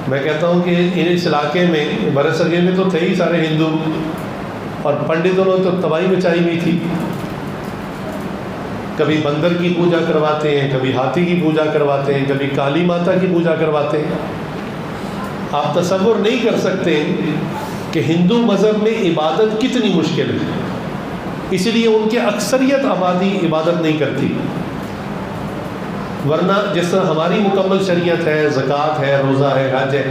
میں کہتا ہوں کہ اس علاقے میں برصغیر میں تو تھے ہی سارے ہندو، اور پنڈتوں نے تو تباہی مچائی ہوئی تھی، کبھی بندر کی پوجا کرواتے ہیں، کبھی ہاتھی کی پوجا کرواتے ہیں، کبھی کالی ماتا کی پوجا کرواتے ہیں۔ آپ تصور نہیں کر سکتے کہ ہندو مذہب میں عبادت کتنی مشکل ہے، اسی لیے ان کے اکثریت آبادی عبادت نہیں کرتی، ورنہ جس طرح ہماری مکمل شریعت ہے، زکوٰۃ ہے، روزہ ہے، حج ہے،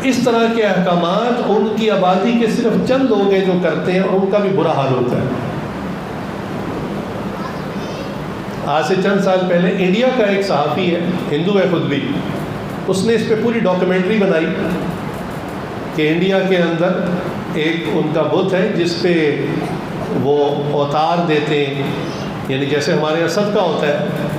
اس طرح کے احکامات ان کی آبادی کے صرف چند لوگ ہیں جو کرتے ہیں، اور ان کا بھی برا حال ہوتا ہے۔ آج سے چند سال پہلے انڈیا کا ایک صحافی ہے، ہندو ہے خود بھی، اس نے اس پہ پوری ڈاکیومنٹری بنائی کہ انڈیا کے اندر ایک ان کا بت ہے جس پہ وہ اوتار دیتے ہیں، یعنی جیسے ہمارے یہاں صدقہ ہوتا ہے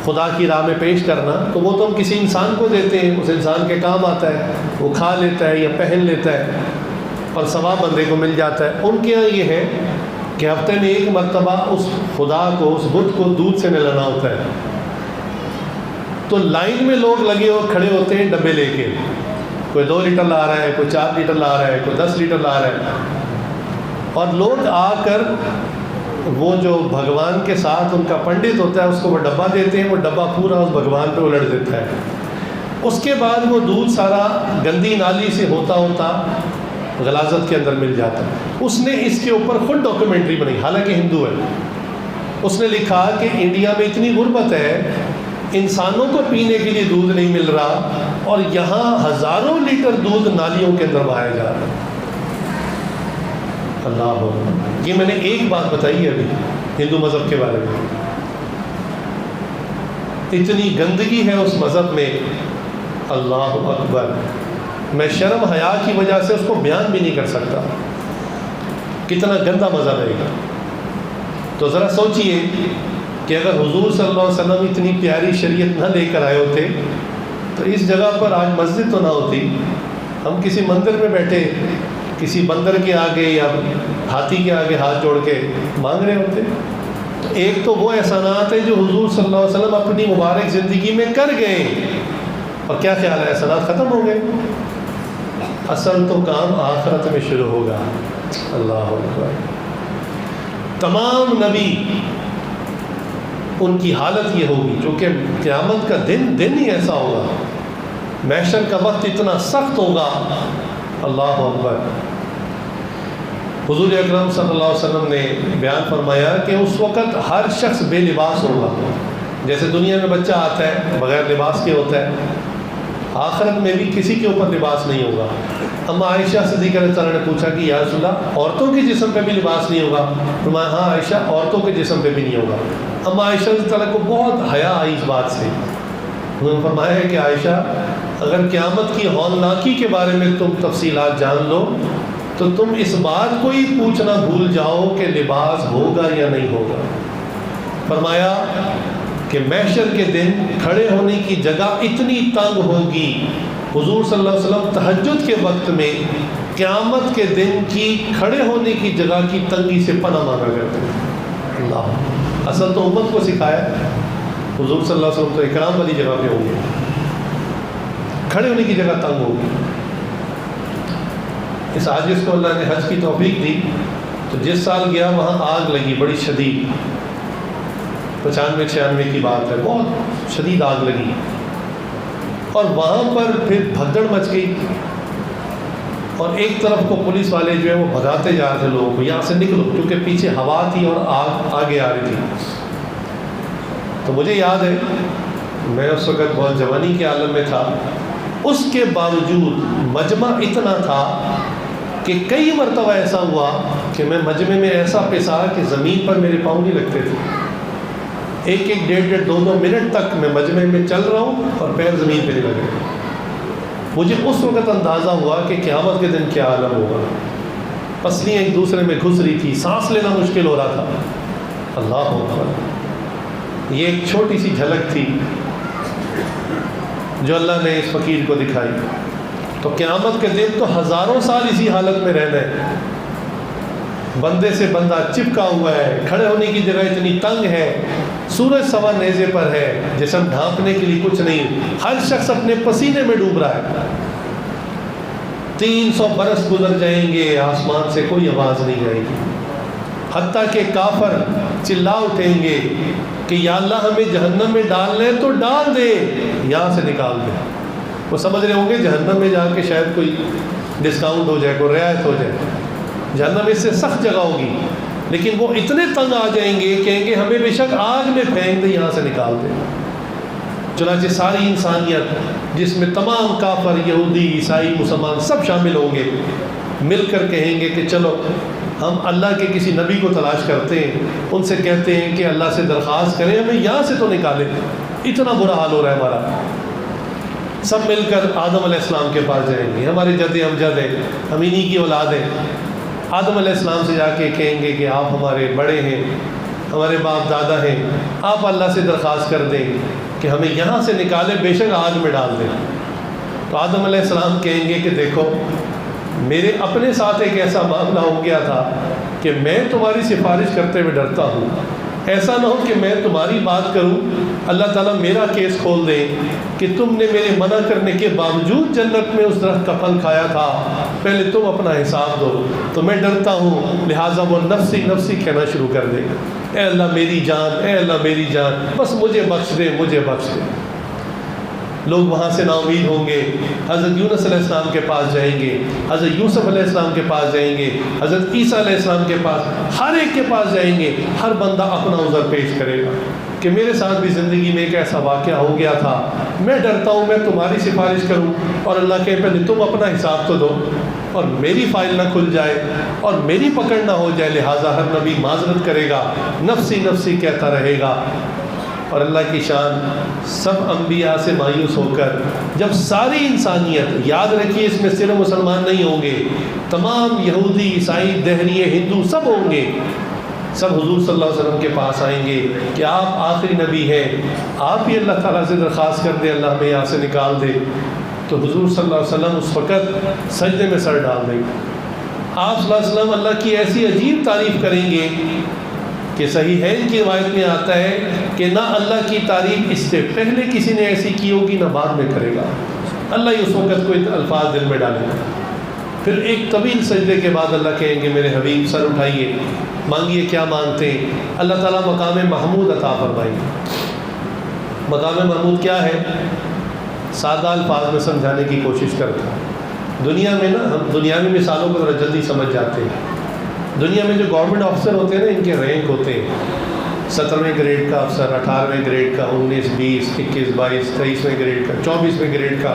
خدا کی راہ میں پیش کرنا، تو وہ تو ہم کسی انسان کو دیتے ہیں، اس انسان کے کام آتا ہے، وہ کھا لیتا ہے یا پہن لیتا ہے اور ثواب بندے کو مل جاتا ہے۔ ان کے یہاں یہ ہے کہ ہفتے میں 1 مرتبہ اس خدا کو، اس بت کو دودھ سے نہلانا ہوتا ہے، تو لائن میں لوگ لگے اور کھڑے ہوتے ہیں ڈبے لے کے، کوئی 2 لیٹر لا رہا ہے، کوئی 4 لیٹر لا رہا ہے، کوئی 10 لیٹر لا رہا ہے، اور لوگ آ کر وہ جو بھگوان کے ساتھ ان کا پنڈت ہوتا ہے اس کو وہ ڈبہ دیتے ہیں، وہ ڈبہ پورا اس بھگوان پہ الٹ دیتا ہے، اس کے بعد وہ دودھ سارا گندی نالی سے ہوتا ہوتا غلاظت کے اندر مل جاتا ہے۔ اس نے اس کے اوپر خود ڈاکیومنٹری بنائی، حالانکہ ہندو ہے، اس نے لکھا کہ انڈیا میں اتنی غربت ہے، انسانوں کو پینے کے لیے دودھ نہیں مل رہا، اور یہاں ہزاروں لیٹر دودھ نالیوں کے اندر بہایا جا رہا ہے۔ اللہ اکبر۔ یہ میں نے ایک بات بتائی ہے ابھی ہندو مذہب کے بارے میں، اتنی گندگی ہے اس مذہب میں، اللہ اکبر، میں شرم حیا کی وجہ سے اس کو بیان بھی نہیں کر سکتا، کتنا گندا مذہب ہے۔ تو ذرا سوچئے کہ اگر حضور صلی اللہ علیہ وسلم اتنی پیاری شریعت نہ لے کر آئے ہوتے تو اس جگہ پر آج مسجد تو نہ ہوتی، ہم کسی مندر میں بیٹھے کسی بندر کے آگے یا ہاتھی کے آگے ہاتھ جوڑ کے مانگ رہے ہوتے۔ تو ایک تو وہ احسانات ہیں جو حضور صلی اللہ علیہ وسلم اپنی مبارک زندگی میں کر گئے، اور کیا خیال ہے احسانات ختم ہو گئے؟ اصل تو کام آخرت میں شروع ہوگا۔ اللہ اکبر۔ تمام نبی ان کی حالت یہ ہوگی، چونکہ قیامت کا دن ہی ایسا ہوگا، محشر کا وقت اتنا سخت ہوگا، اللہ اکبر۔ حضور اکرم صلی اللہ علیہ وسلم نے بیان فرمایا کہ اس وقت ہر شخص بے لباس ہوگا، جیسے دنیا میں بچہ آتا ہے بغیر لباس کے ہوتا ہے، آخرت میں بھی کسی کے اوپر لباس نہیں ہوگا۔ اما عائشہ صدیقہ رضی اللہ عنہا نے پوچھا کہ یا رسول اللہ عورتوں کے جسم پہ بھی لباس نہیں ہوگا؟ فرمایا ہاں عائشہ، عورتوں کے جسم پہ بھی نہیں ہوگا۔ اما عائشہ رضی اللہ عنہا کو بہت حیا آئی اس بات سے، انہوں نے فرمایا ہے کہ عائشہ اگر قیامت کی ہولناکی کے بارے میں تم تفصیلات جان لو تو تم اس بات کو ہی پوچھنا بھول جاؤ کہ لباس ہوگا یا نہیں ہوگا۔ فرمایا کہ محشر کے دن کھڑے ہونے کی جگہ اتنی تنگ ہوگی حضور صلی اللہ علیہ وسلم تہجد کے وقت میں قیامت کے دن کی کھڑے ہونے کی جگہ کی تنگی سے پناہ مانگا کرتے ہیں۔ اللہ، اصل تو امت کو سکھایا، حضور صلی اللہ علیہ وسلم تو اکرام والی جگہ پہ ہوں گے، کھڑے ہونے کی جگہ تنگ ہوگی۔ اس عاجز کو اللہ نے حج کی توفیق دی تو جس سال گیا وہاں آگ لگی بڑی شدید، 95-96 کی بات ہے، بہت شدید آگ لگی، اور وہاں پر پھر بھگدڑ مچ گئی، اور ایک طرف کو پولیس والے جو ہے وہ بھگاتے جا رہے تھے لوگوں کو، یہاں سے نکلو، کیونکہ پیچھے ہوا تھی اور آگ آگے آ رہی تھی۔ تو مجھے یاد ہے میں اس وقت بہت جوانی کے عالم میں تھا، اس کے باوجود مجمع اتنا تھا کہ کئی مرتبہ ایسا ہوا کہ میں مجمع میں ایسا پسا کہ زمین پر میرے پاؤں نہیں لگتے تھے، 1-1 2 منٹ تک میں مجمع میں چل رہا ہوں اور پیر زمین پہ نہیں لگ رہے۔ مجھے اس وقت اندازہ ہوا کہ قیامت کے دن کیا عالم ہوگا، پسلیاں ایک دوسرے میں گھس رہی تھی، سانس لینا مشکل ہو رہا تھا۔ اللہ اکبر، یہ ایک چھوٹی سی جھلک تھی جو اللہ نے اس فقیر کو دکھائی۔ تو قیامت کے دن تو ہزاروں سال اسی حالت میں رہنا ہے، بندے سے بندہ چپکا ہوا ہے، کھڑے ہونے کی جگہ اتنی تنگ ہے، سورج سوا نیزے پر ہے، جسم ڈھانپنے کے لیے کچھ نہیں، ہر شخص اپنے پسینے میں ڈوب رہا ہے۔ 300 برس گزر جائیں گے، آسمان سے کوئی آواز نہیں جائے گی، حتیٰ کہ کافر چلا اٹھیں گے کہ یا اللہ ہمیں جہنم میں ڈالنا ہے تو ڈال دے، یہاں سے نکال دے۔ وہ سمجھ رہے ہوں گے جہنم میں جا کے شاید کوئی ڈسکاؤنٹ ہو جائے، کوئی رعایت ہو جائے، جہنم اس سے سخت جگہ ہوگی، لیکن وہ اتنے تنگ آ جائیں گے، کہیں گے ہمیں بے شک آگ میں پھینک دے، یہاں سے نکال دے۔ چنانچہ ساری انسانیت جس میں تمام کافر، یہودی، عیسائی، مسلمان سب شامل ہوں گے، مل کر کہیں گے کہ چلو ہم اللہ کے کسی نبی کو تلاش کرتے ہیں، ان سے کہتے ہیں کہ اللہ سے درخواست کریں ہمیں یہاں سے تو نکالیں، اتنا برا حال ہو رہا ہے ہمارا۔ سب مل کر آدم علیہ السلام کے پاس جائیں گے، ہمارے جد امجد ہیں، ہم انہی کی اولاد ہیں۔ آدم علیہ السلام سے جا کے کہیں گے کہ آپ ہمارے بڑے ہیں، ہمارے باپ دادا ہیں، آپ اللہ سے درخواست کر دیں کہ ہمیں یہاں سے نکالے، بے شک آگ میں ڈال دیں۔ تو آدم علیہ السلام کہیں گے کہ دیکھو میرے اپنے ساتھ ایک ایسا معاملہ ہو گیا تھا کہ میں تمہاری سفارش کرتے ہوئے ڈرتا ہوں، ایسا نہ ہو کہ میں تمہاری بات کروں، اللہ تعالیٰ میرا کیس کھول دے کہ تم نے میرے منع کرنے کے باوجود جنت میں اس درخت کا پھل کھایا تھا، پہلے تم اپنا حساب دو۔ تو میں ڈرتا ہوں، لہٰذا وہ نفسی نفسی کہنا شروع کر دے، اے اللہ میری جان، اے اللہ میری جان، بس مجھے بخش دے، مجھے بخش دے۔ لوگ وہاں سے نا امید ہوں گے، حضرت یونس علیہ السلام کے پاس جائیں گے، حضرت یوسف علیہ السلام کے پاس جائیں گے، حضرت عیسیٰ علیہ السلام کے پاس، ہر ایک کے پاس جائیں گے، ہر بندہ اپنا عذر پیش کرے گا کہ میرے ساتھ بھی زندگی میں ایک ایسا واقعہ ہو گیا تھا، میں ڈرتا ہوں میں تمہاری سفارش کروں، اور اللہ کہ پہلے تم اپنا حساب تو دو اور میری فائل نہ کھل جائے اور میری پکڑ نہ ہو جائے، لہٰذا ہر نبی معذرت کرے گا، نفسی نفسی کہتا رہے گا۔ اور اللہ کی شان، سب انبیاء سے مایوس ہو کر جب ساری انسانیت، یاد رکھیے اس میں صرف مسلمان نہیں ہوں گے، تمام یہودی، عیسائی، دہریے، ہندو سب ہوں گے، سب حضور صلی اللہ علیہ وسلم کے پاس آئیں گے کہ آپ آخری نبی ہیں، آپ ہی اللہ تعالیٰ سے درخواست کر دیں اللہ ہمیں یہاں سے نکال دے۔ تو حضور صلی اللہ علیہ وسلم اس وقت سجدے میں سر ڈال دیں گے، آپ صلی اللہ علیہ وسلم اللہ کی ایسی عجیب تعریف کریں گے کہ صحیحین کی روایت میں آتا ہے کہ نہ اللہ کی تعریف اس سے پہلے کسی نے ایسی کی ہوگی نہ بعد میں کرے گا، اللہ ہی اس وقت کوئی الفاظ دل میں ڈالے گا۔ پھر ایک طویل سجدے کے بعد اللہ کہیں گے میرے حبیب سر اٹھائیے، مانگیے کیا مانگتے ہیں، اللہ تعالیٰ مقام محمود عطا فرمائیں گے۔ مقام محمود کیا ہے؟ سادہ الفاظ میں سمجھانے کی کوشش کرتا ہوں۔ دنیا میں نا ہم دنیاوی مثالوں کو ذرا جلدی سمجھ جاتے ہیں۔ دنیا میں جو گورنمنٹ افسر ہوتے ہیں نا، ان کے رینک ہوتے ہیں، 17ویں گریڈ کا افسر، 18ویں گریڈ کا، 19 20 21 22 23ویں گریڈ کا، 24ویں گریڈ کا،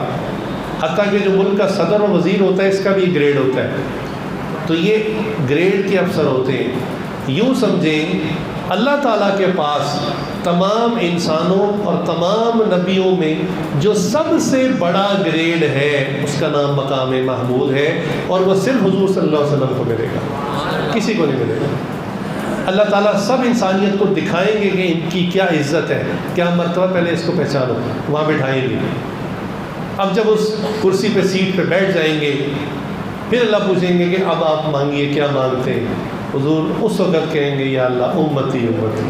حتیٰ کہ جو ملک کا صدر و وزیر ہوتا ہے اس کا بھی گریڈ ہوتا ہے۔ تو یہ گریڈ کے افسر ہوتے ہیں۔ یوں سمجھیں اللہ تعالیٰ کے پاس تمام انسانوں اور تمام نبیوں میں جو سب سے بڑا گریڈ ہے اس کا نام مقام محمود ہے، اور وہ صرف حضور صلی اللہ علیہ وسلم کو ملے گا، کسی کو نہیں ملے گا۔ اللہ تعالیٰ سب انسانیت کو دکھائیں گے کہ ان کی کیا عزت ہے، کیا مرتبہ، پہلے اس کو پہچانو، وہاں بٹھائیں گے۔ اب جب اس کرسی پہ سیٹ پہ بیٹھ جائیں گے پھر اللہ پوچھیں گے کہ اب آپ مانگیے کیا مانگتے ہیں. حضور اس وقت کہیں گے یا اللہ امتی امتی.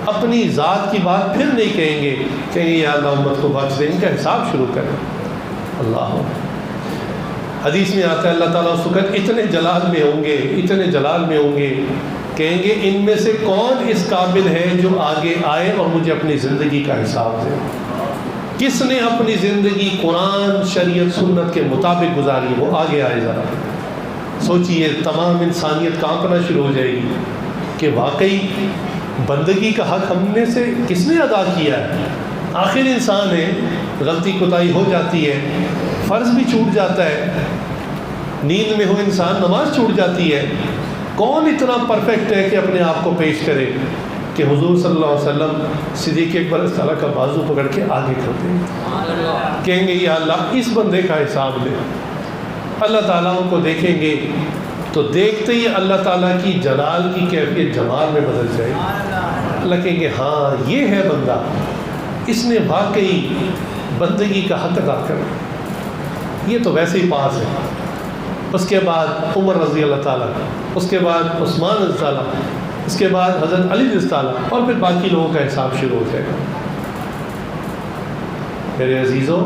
اپنی ذات کی بات پھر نہیں کہیں گے یا اللہ امت کو بخش دیں. ان کا حساب شروع کریں. اللہ حدیث میں آتا ہے اللہ تعالیٰ اس وقت اتنے جلال میں ہوں گے, اتنے جلال میں ہوں گے, کہیں گے ان میں سے کون اس قابل ہے جو آگے آئے اور مجھے اپنی زندگی کا حساب دے. کس نے اپنی زندگی قرآن شریعت سنت کے مطابق گزاری, وہ آگے آئے. ذرا سوچئے, تمام انسانیت کانپنا شروع ہو جائے گی کہ واقعی بندگی کا حق ہم نے سے کس نے ادا کیا ہے. آخر انسان ہے, غلطی کوتاہی ہو جاتی ہے, فرض بھی چھوٹ جاتا ہے, نیند میں ہو انسان نماز چھوٹ جاتی ہے. کون اتنا پرفیکٹ ہے کہ اپنے آپ کو پیش کرے کہ حضور صلی اللہ علیہ وسلم صدیق اکبر اس طرح کا بازو پکڑ کے آگے کرتے ہیں, کہیں گے یا اللہ اس بندے کا حساب لے. اللہ تعالیٰ ان کو دیکھیں گے تو دیکھتے ہی اللہ تعالیٰ کی جلال کی کیفیت جمال میں بدل جائے. اللہ کہیں گے ہاں یہ ہے بندہ, اس نے واقعی بندگی کا حق ادا کرا, یہ تو ویسے ہی پاس ہے. اس کے بعد عمر رضی اللہ تعالیٰ, اس کے بعد عثمان رضی تعالیٰ, اس کے بعد حضرت علی رضی تعالیٰ, اور پھر باقی لوگوں کا حساب شروع ہو جائے گا. میرے عزیزوں,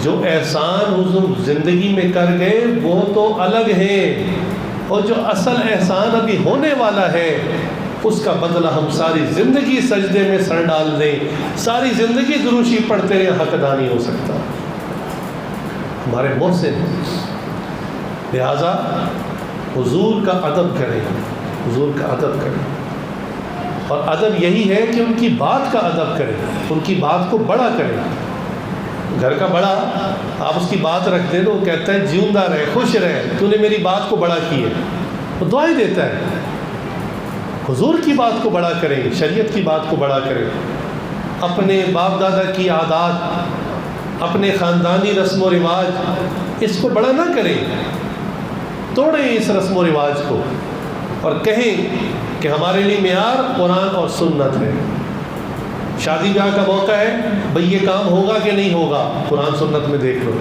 جو احسان حضور زندگی میں کر گئے وہ تو الگ ہیں, اور جو اصل احسان ابھی ہونے والا ہے اس کا بدلہ ہم ساری زندگی سجدے میں سر ڈال دیں, ساری زندگی دروشی پڑھتے رہیں, حق ادا نہیں ہو سکتا. ہمارے محسن ہیں, لہٰذا حضور کا ادب کریں, حضور کا ادب کریں. اور ادب یہی ہے کہ ان کی بات کا ادب کریں, ان کی بات کو بڑا کریں. گھر کا بڑا آپ اس کی بات رکھ دیں تو وہ کہتا ہے جیوندہ رہے, خوش رہے, تو نے میری بات کو بڑا کی ہے, وہ دعائیں دیتا ہے. حضور کی بات کو بڑا کریں, شریعت کی بات کو بڑا کریں. اپنے باپ دادا کی عادات, اپنے خاندانی رسم و رواج, اس کو بڑا نہ کریں, توڑیں اس رسم و رواج کو اور کہیں کہ ہمارے لیے معیار قرآن اور سنت ہے. شادی بیاہ کا موقع ہے, بھئی یہ کام ہوگا کہ نہیں ہوگا, قرآن سنت میں دیکھ لو.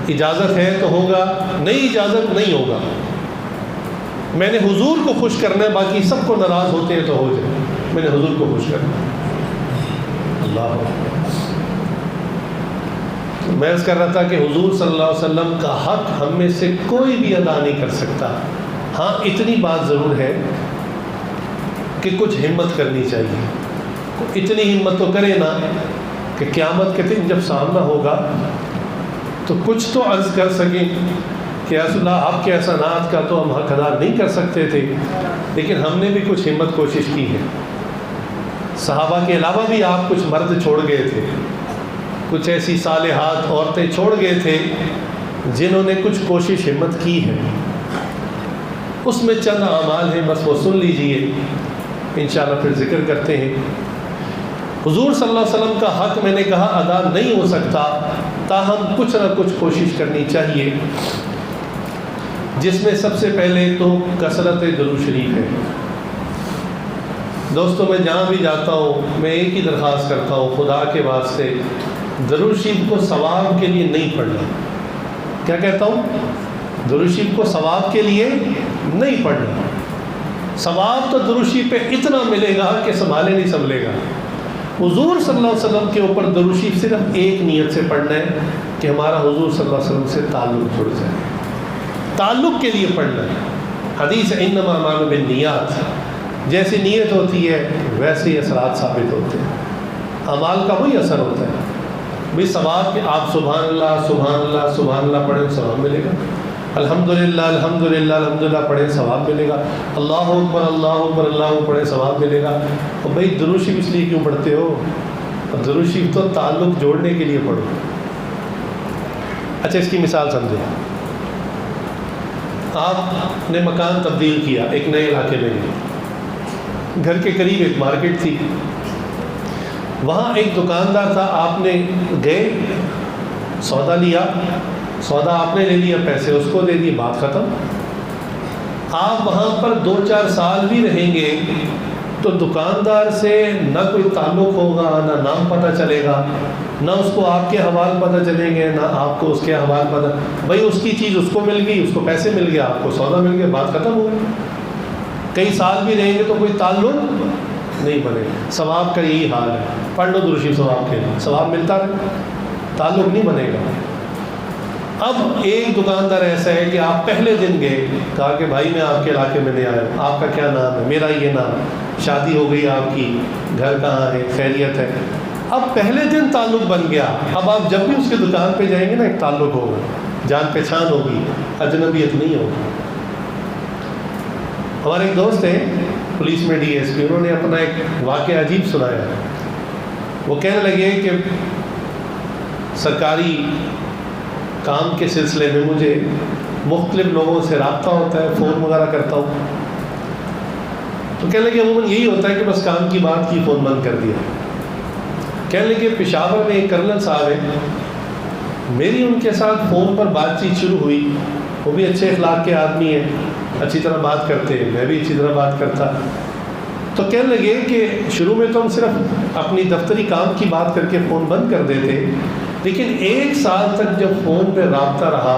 اجازت ہے تو ہوگا, نہیں اجازت نہیں ہوگا. میں نے حضور کو خوش کرنا ہے, باقی سب کو ناراض ہوتے ہیں تو ہو جائے, میں نے حضور کو خوش کرنا ہے. اللہ میں عرض کر رہا تھا کہ حضور صلی اللہ علیہ وسلم کا حق ہم میں سے کوئی بھی ادا نہیں کر سکتا. ہاں اتنی بات ضرور ہے کہ کچھ ہمت کرنی چاہیے. اتنی ہمت تو کرے نا کہ قیامت کے دن جب سامنا ہوگا تو کچھ تو عرض کر سکیں کہ رسول اللہ آپ کے احسانات کا تو ہم حق ادا نہیں کر سکتے تھے, لیکن ہم نے بھی کچھ ہمت کوشش کی ہے. صحابہ کے علاوہ بھی آپ کچھ مرد چھوڑ گئے تھے, کچھ ایسی صالحات عورتیں چھوڑ گئے تھے جنہوں نے کچھ کوشش ہمت کی ہے. اس میں چند اعمال ہیں, بس وہ سن لیجئے, انشاءاللہ پھر ذکر کرتے ہیں. حضور صلی اللہ علیہ وسلم کا حق میں نے کہا ادا نہیں ہو سکتا, تاہم کچھ نہ کچھ کوشش کرنی چاہیے, جس میں سب سے پہلے تو کثرت درود شریف ہے. دوستوں میں جہاں بھی جاتا ہوں میں ایک ہی درخواست کرتا ہوں, خدا کے واسطے درود شریف کو ثواب کے لیے نہیں پڑھنا. کیا کہتا ہوں؟ درود شریف کو ثواب کے لیے نہیں پڑھنا. ثواب تو درود شریف پہ اتنا ملے گا کہ سنبھالے نہیں سنبھلے گا. حضور صلی اللہ علیہ وسلم کے اوپر درود شریف صرف ایک نیت سے پڑھنا ہے کہ ہمارا حضور صلی اللہ علیہ وسلم سے تعلق جڑ جائے, تعلق کے لیے پڑھنا ہے. حدیث انما الاعمال بالنیات, جیسی نیت ہوتی ہے ویسے ہی اثرات ثابت ہوتے ہیں. اعمال کا وہی اثر ہوتا ہے. بھی ثواب کہ آپ سبحان اللہ سبحان اللہ سبحان اللہ پڑھیں ثواب ملے گا, الحمدللہ الحمدللہ الحمدللہ پڑھیں ثواب ملے گا, اللہ اکبر اللہ پڑھیں ثواب ملے گا. اور بھائی درود شریف اس لیے کیوں پڑھتے ہو؟ درود شریف تو تعلق جوڑنے کے لیے پڑھو. اچھا اس کی مثال سمجھو, آپ نے مکان تبدیل کیا, ایک نئے علاقے میں گئے, گھر کے قریب ایک مارکیٹ تھی, وہاں ایک دکاندار تھا, آپ نے گئے سودا لیا, سودا آپ نے لے لیا, پیسے اس کو دے دیے, بات ختم. آپ وہاں پر 2-4 سال بھی رہیں گے تو دکاندار سے نہ کوئی تعلق ہوگا، نہ نام پتہ چلے گا، نہ اس کو آپ کے حوال پتہ چلیں گے، نہ آپ کو اس کے حوال پتہ، بھائی اس کی چیز اس کو مل گئی، اس کو پیسے مل گئے، آپ کو سودا مل گیا، بات ختم ہو گئی۔ کئی سال بھی رہیں گے تو کوئی تعلق نہیں بنے گا۔ ثواب کا یہی حال ہے، پڑھ لو درود شریف ثواب کے لیے، ثواب ملتا رہے، تعلق نہیں بنے گا۔ اب ایک دکاندار ایسا ہے کہ آپ پہلے دن گئے، کہا کہ بھائی میں آپ کے علاقے میں نہیں آیا ہوں، آپ کا کیا نام ہے؟ میرا یہ نام، شادی ہو گئی آپ کی، گھر کہاں ہے، خیریت ہے، اب پہلے دن تعلق بن گیا۔ اب آپ جب بھی اس کے دکان پہ جائیں گے نا، ایک تعلق ہوگا، جان پہچان ہوگی، اجنبیت نہیں ہوگی۔ ہمارے ایک دوست ہیں پولیس میں ڈی ایس پی، انہوں نے اپنا ایک واقعہ عجیب سنایا۔ وہ کہنے لگے کہ سرکاری کام کے سلسلے میں مجھے مختلف لوگوں سے رابطہ ہوتا ہے، فون وغیرہ کرتا ہوں، تو کہنے لگے عموماً یہی ہوتا ہے کہ بس کام کی بات کی، فون بند کر دیا۔ کہنے لگے پشاور میں ایک کرنل صاحب ہیں، میری ان کے ساتھ فون پر بات چیت شروع ہوئی، وہ بھی اچھے اخلاق کے آدمی ہیں، اچھی طرح بات کرتے ہیں، میں بھی اچھی طرح بات کرتا۔ تو کہنے لگے کہ شروع میں تو ہم صرف اپنی دفتری کام کی بات کر کے فون بند کر دیتے، لیکن 1 سال تک جب فون پہ رابطہ رہا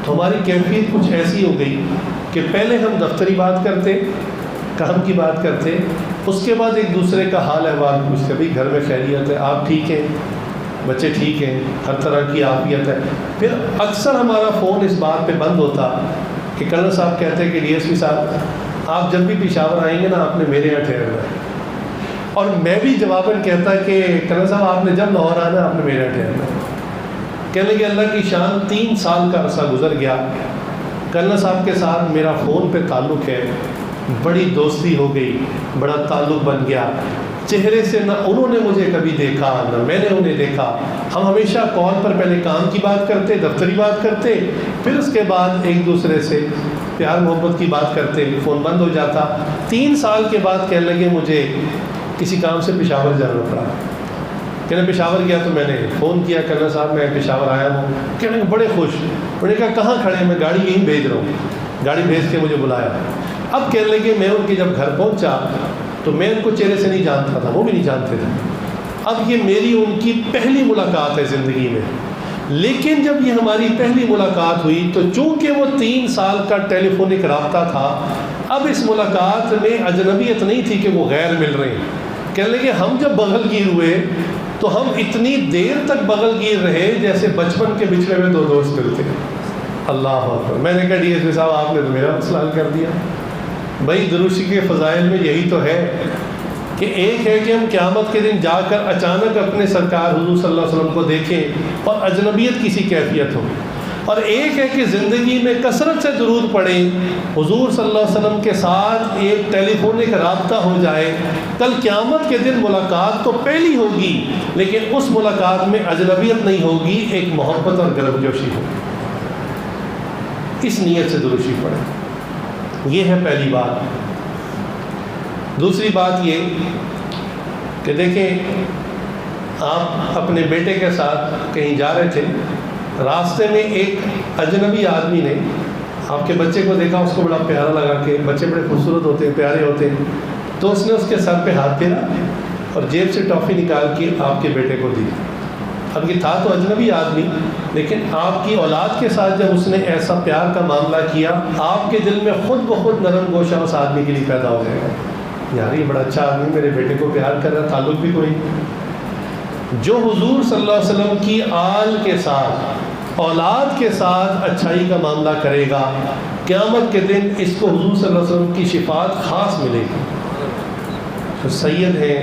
تو ہماری کیفیت کچھ ایسی ہو گئی کہ پہلے ہم دفتری بات کرتے، کام کی بات کرتے، اس کے بعد ایک دوسرے کا حال احوال پوچھتے، بھئی گھر میں خیریت ہے، آپ ٹھیک ہیں، بچے ٹھیک ہیں، ہر طرح کی عافیت ہے۔ پھر اکثر ہمارا فون اس بات پہ بند ہوتا کہ کرنل صاحب کہتے ہیں کہ ڈی ایس پی صاحب آپ جب بھی پشاور آئیں گے نا، آپ نے میرے یہاں ٹھہرنا ہے، اور میں بھی جواباً کہتا کہ کرنل صاحب آپ نے جب لاہور آنا، آپ نے میرے یہاں ٹھہرنا ہے۔ کہنے لگے اللہ کی شان 3 سال کا عرصہ گزر گیا، کرنل صاحب کے ساتھ میرا فون پہ تعلق ہے، بڑی دوستی ہو گئی، بڑا تعلق بن گیا، چہرے سے نہ انہوں نے مجھے کبھی دیکھا نہ میں نے انہیں دیکھا، ہم ہمیشہ کال پر پہلے کام کی بات کرتے، دفتری بات کرتے، پھر اس کے بعد ایک دوسرے سے پیار محبت کی بات کرتے، فون بند ہو جاتا۔ 3 سال کے بعد کہنے لگے مجھے کسی کام سے پشاور جانا پڑا، کہنے پشاور گیا تو میں نے فون کیا، کرنل صاحب میں پشاور آیا ہوں، کہنے بڑے خوش، میں نے کہا کہاں کھڑے ہیں؟ میں گاڑی یہیں بھیج رہا ہوں، گاڑی بھیج کے مجھے بلایا۔ اب کہنے لگے میں ان کے جب گھر پہنچا تو میں ان کو چہرے سے نہیں جانتا تھا، وہ بھی نہیں جانتے تھے۔ اب یہ میری ان کی پہلی ملاقات ہے زندگی میں، لیکن جب یہ ہماری پہلی ملاقات ہوئی تو چونکہ وہ 3 سال کا ٹیلی فونک رابطہ تھا، اب اس ملاقات میں اجنبیت نہیں تھی کہ وہ غیر مل رہے ہیں۔ کہنے لگے ہم جب بغل گیر ہوئے تو ہم اتنی دیر تک بغل گیر رہے جیسے بچپن کے بچھڑے میں 2 دوست ملتے۔ اللہ اکبر۔ میں نے کہا ڈی ایس پی صاحب آپ نے تو میرا مسئلہ حل کر دیا۔ بھائی دروشی کے فضائل میں یہی تو ہے کہ ایک ہے کہ ہم قیامت کے دن جا کر اچانک اپنے سرکار حضور صلی اللہ علیہ وسلم کو دیکھیں اور اجنبیت کسی کیفیت ہو، اور ایک ہے کہ زندگی میں کثرت سے درود پڑھیں، حضور صلی اللہ علیہ وسلم کے ساتھ ایک ٹیلی فونک رابطہ ہو جائے۔ کل قیامت کے دن ملاقات تو پہلی ہوگی، لیکن اس ملاقات میں اجنبیت نہیں ہوگی، ایک محبت اور گرم جوشی ہوگی۔ اس نیت سے درود شریف پڑھیں، یہ ہے پہلی بات۔ دوسری بات یہ کہ دیکھیں آپ اپنے بیٹے کے ساتھ کہیں جا رہے تھے، راستے میں ایک اجنبی آدمی نے آپ کے بچے کو دیکھا، اس کو بڑا پیارا لگا، کہ بچے بڑے خوبصورت ہوتے ہیں، پیارے ہوتے ہیں، تو اس نے اس کے سر پہ ہاتھ پھیرا اور جیب سے ٹافی نکال کے آپ کے بیٹے کو دی۔ اب یہ تھا تو اجنبی آدمی، لیکن آپ کی اولاد کے ساتھ جب اس نے ایسا پیار کا معاملہ کیا، آپ کے دل میں خود بخود نرم گوشہ اس آدمی کے لیے پیدا ہو جائے گا، یار یہ بڑا اچھا آدمی میرے بیٹے کو پیار کر رہا، تعلق بھی کوئی۔ جو حضور صلی اللہ علیہ وسلم کی آل کے ساتھ، اولاد کے ساتھ اچھائی کا معاملہ کرے گا، قیامت کے دن اس کو حضور صلی اللہ علیہ وسلم کی شفاعت خاص ملے گی۔ تو سید ہیں،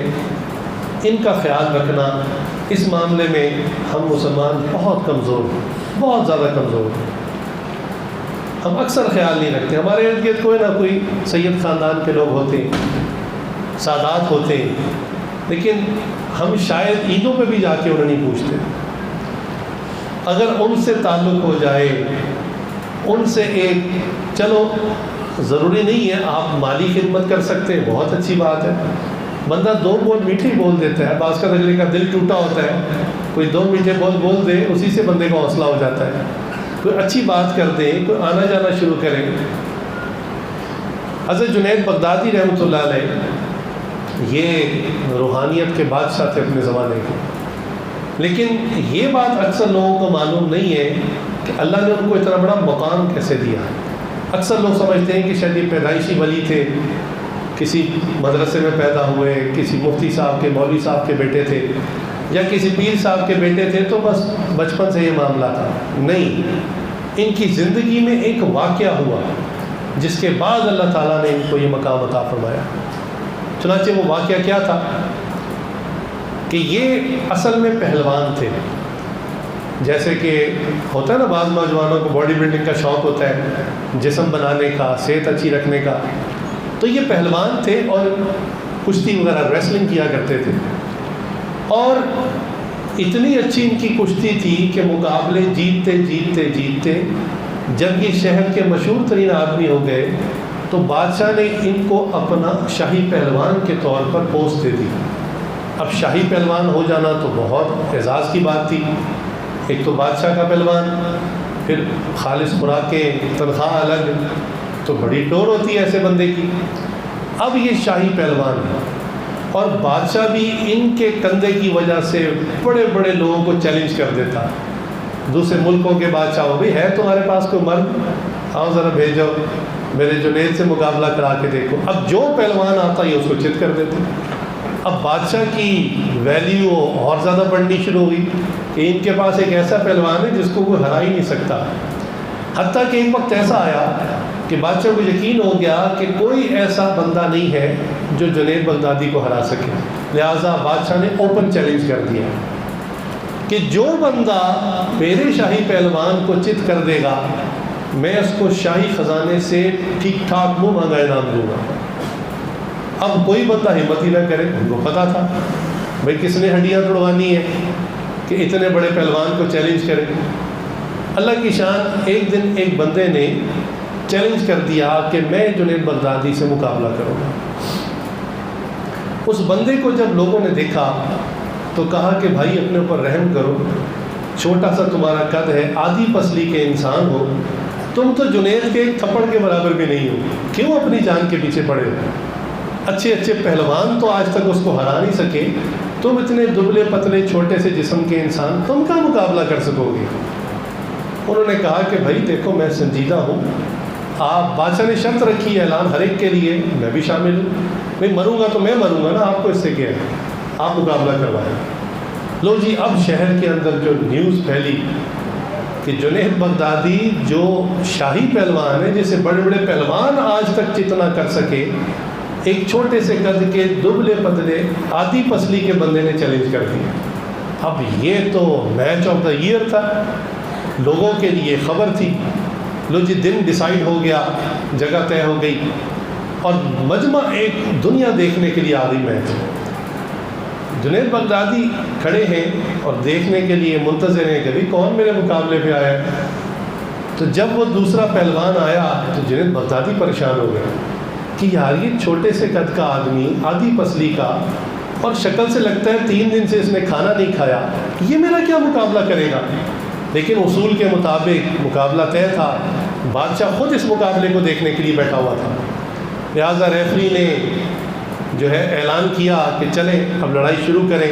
ان کا خیال رکھنا۔ اس معاملے میں ہم مسلمان بہت کمزور ہیں، بہت زیادہ کمزور ہیں، ہم اکثر خیال نہیں رکھتے۔ ہمارے ارد گرد کوئی نہ کوئی سید خاندان کے لوگ ہوتے ہیں، سادات ہوتے ہیں، لیکن ہم شاید عیدوں پہ بھی جا کے انہیں نہیں پوچھتے۔ اگر ان سے تعلق ہو جائے، ان سے ایک، چلو ضروری نہیں ہے آپ مالی خدمت کر سکتے ہیں، بہت اچھی بات ہے، بندہ 2 بول میٹھے بول دیتا ہے، بعض کا اگلے کا دل ٹوٹا ہوتا ہے، کوئی 2 میٹھے بول دے، اسی سے بندے کا حوصلہ ہو جاتا ہے، کوئی اچھی بات کر دے، کوئی آنا جانا شروع کرے۔ حضرت جنید بغدادی رحمۃ اللہ علیہ یہ روحانیت کے بادشاہ تھے اپنے زمانے کے. لیکن یہ بات اکثر لوگوں کو معلوم نہیں ہے کہ اللہ نے ان کو اتنا بڑا مقام کیسے دیا. اکثر لوگ سمجھتے ہیں کہ شاید یہ پیدائشی ولی تھے, کسی مدرسے میں پیدا ہوئے, کسی مفتی صاحب کے, مولوی صاحب کے بیٹے تھے, یا کسی پیر صاحب کے بیٹے تھے, تو بس بچپن سے یہ معاملہ تھا. نہیں, ان کی زندگی میں ایک واقعہ ہوا جس کے بعد اللہ تعالیٰ نے ان کو یہ مقام عطا فرمایا. چنانچہ وہ واقعہ کیا تھا کہ یہ اصل میں پہلوان تھے. جیسے کہ ہوتا ہے نا بعض نوجوانوں کو باڈی بلڈنگ کا شوق ہوتا ہے, جسم بنانے کا, صحت اچھی رکھنے کا. تو یہ پہلوان تھے اور کشتی وغیرہ ریسلنگ کیا کرتے تھے. اور اتنی اچھی ان کی کشتی تھی کہ مقابلے جیتتے جیتتے جیتتے جب یہ شہر کے مشہور ترین آدمی ہو گئے تو بادشاہ نے ان کو اپنا شاہی پہلوان کے طور پر پوسٹ دے دی. اب شاہی پہلوان ہو جانا تو بہت اعزاز کی بات تھی. ایک تو بادشاہ کا پہلوان, پھر خالص خوراکیں, تنخواہ الگ, تو بڑی ٹور ہوتی ہے ایسے بندے کی. اب یہ شاہی پہلوان ہے اور بادشاہ بھی ان کے کندھے کی وجہ سے بڑے بڑے لوگوں کو چیلنج کر دیتا. دوسرے ملکوں کے بادشاہ ہو, بھائی ہے تمہارے پاس کوئی مرد, آؤ ذرا بھیجو, میرے جنید سے مقابلہ کرا کے دیکھو. اب جو پہلوان آتا ہے اس کو چت کر دیتے. اب بادشاہ کی ویلیو اور زیادہ بڑھنی شروع ہوئی کہ ان کے پاس ایک ایسا پہلوان ہے جس کو کوئی ہرا ہی نہیں سکتا. حتیٰ کہ ایک وقت ایسا آیا کہ بادشاہ کو یقین ہو گیا کہ کوئی ایسا بندہ نہیں ہے جو جنید بغدادی کو ہرا سکے. لہٰذا بادشاہ نے اوپن چیلنج کر دیا کہ جو بندہ میرے شاہی پہلوان کو چت کر دے گا میں اس کو شاہی خزانے سے ٹھیک ٹھاک منہ مانگا انعام دوں گا. اب کوئی بندہ ہمت ہی نہ کرے. ان کو پتا تھا بھائی کس نے ہڈیاں توڑوانی ہے کہ اتنے بڑے پہلوان کو چیلنج کرے. اللہ کی شان, ایک دن ایک بندے نے چیلنج کر دیا کہ میں جنید بغدادی سے مقابلہ کروں گا. اس بندے کو جب لوگوں نے دیکھا تو کہا کہ بھائی اپنے اوپر رحم کرو, چھوٹا سا تمہارا قد ہے, آدھی پسلی کے انسان ہو, تم تو جنید کے ایک تھپڑ کے برابر بھی نہیں ہو, کیوں اپنی جان کے پیچھے پڑے ہو؟ اچھے اچھے پہلوان تو آج تک اس کو ہرا نہیں سکے, تم اتنے دبلے پتلے چھوٹے سے جسم کے انسان تم کا مقابلہ کر سکو گے؟ انہوں نے کہا کہ بھائی دیکھو میں سنجیدہ ہوں, آپ بادشاہ نے شرط رکھی ہے اعلان ہر ایک کے لیے, میں بھی شامل ہوں, میں مروں گا تو میں مروں گا نا, آپ کو اس سے کیا ہے, آپ مقابلہ کروائیں. لو جی, اب شہر کے اندر جو نیوز پھیلی کہ جنید بغدادی جو شاہی پہلوان ہے, جسے بڑے بڑے پہلوان آج تک جتنا کر سکے, ایک چھوٹے سے قد کے دبلے پتلے آدھی پسلی کے بندے نے چیلنج کر دیا. اب یہ تو میچ آف دا ایئر تھا, لوگوں کے لیے خبر تھی. لو جی, دن ڈیسائیڈ ہو گیا, جگہ طے ہو گئی اور مجمع ایک دنیا دیکھنے کے لیے آ رہی میچ. جنید بغدادی کھڑے ہیں اور دیکھنے کے لیے منتظر ہیں کہ بھی کون میرے مقابلے پہ آیا. تو جب وہ دوسرا پہلوان آیا تو جنید بغدادی پریشان ہو گیا کہ یار یہ چھوٹے سے قد کا آدمی, آدھی پسلی کا, اور شکل سے لگتا ہے 3 دن سے اس نے کھانا نہیں کھایا, یہ میرا کیا مقابلہ کرے گا؟ لیکن اصول کے مطابق مقابلہ طے تھا, بادشاہ خود اس مقابلے کو دیکھنے کے لیے بیٹھا ہوا تھا. لہٰذا ریفری نے جو ہے اعلان کیا کہ چلیں اب لڑائی شروع کریں.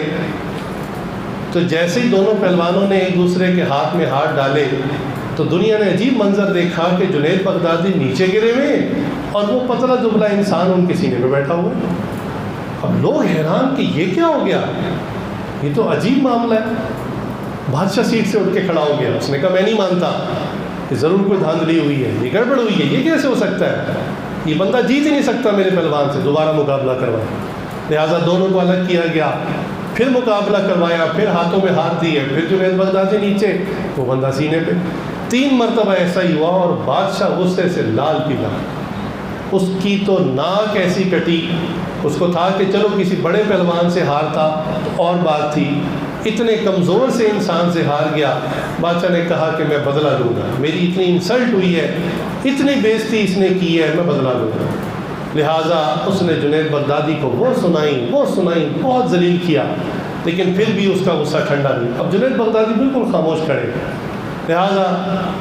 تو جیسے ہی دونوں پہلوانوں نے ایک دوسرے کے ہاتھ میں ہاتھ ڈالے تو دنیا نے عجیب منظر دیکھا کہ جنید بغدادی نیچے گرے ہوئے اور وہ پتلا دبلا انسان ان کے سینے پہ بیٹھا ہوا ہے. اب لوگ حیران کہ یہ کیا ہو گیا, یہ تو عجیب معاملہ ہے. بادشاہ سیٹ سے اٹھ کے کھڑا ہو گیا, اس نے کہا میں نہیں مانتا, کہ ضرور کوئی دھاندلی ہوئی ہے, یہ گڑبڑ ہوئی ہے, یہ کیسے ہو سکتا ہے, یہ بندہ جیت ہی نہیں سکتا میرے پہلوان سے, دوبارہ مقابلہ کروائے. لہٰذا دونوں کو الگ کیا گیا, پھر مقابلہ کروایا, پھر ہاتھوں میں ہاتھ دیے, پھر جنید بغدادی نیچے, وہ بندہ سینے پہ. 3 مرتبہ ایسا ہی ہوا اور بادشاہ غصے سے لال پیلا. اس کی تو ناک ایسی کٹی, اس کو تھا کہ چلو کسی بڑے پہلوان سے ہارتا تو اور بات تھی, اتنے کمزور سے انسان سے ہار گیا. بادشاہ نے کہا کہ میں بدلہ لوں گا, میری اتنی انسلٹ ہوئی ہے, اتنی بےزتی اس نے کی ہے, میں بدلہ لوں گا. لہٰذا اس نے جنید بغدادی کو وہ سنائی, بہت ذلیل کیا, لیکن پھر بھی اس کا غصہ ٹھنڈا نہیں. اب جنید بغدادی بالکل خاموش کھڑے. لہٰذا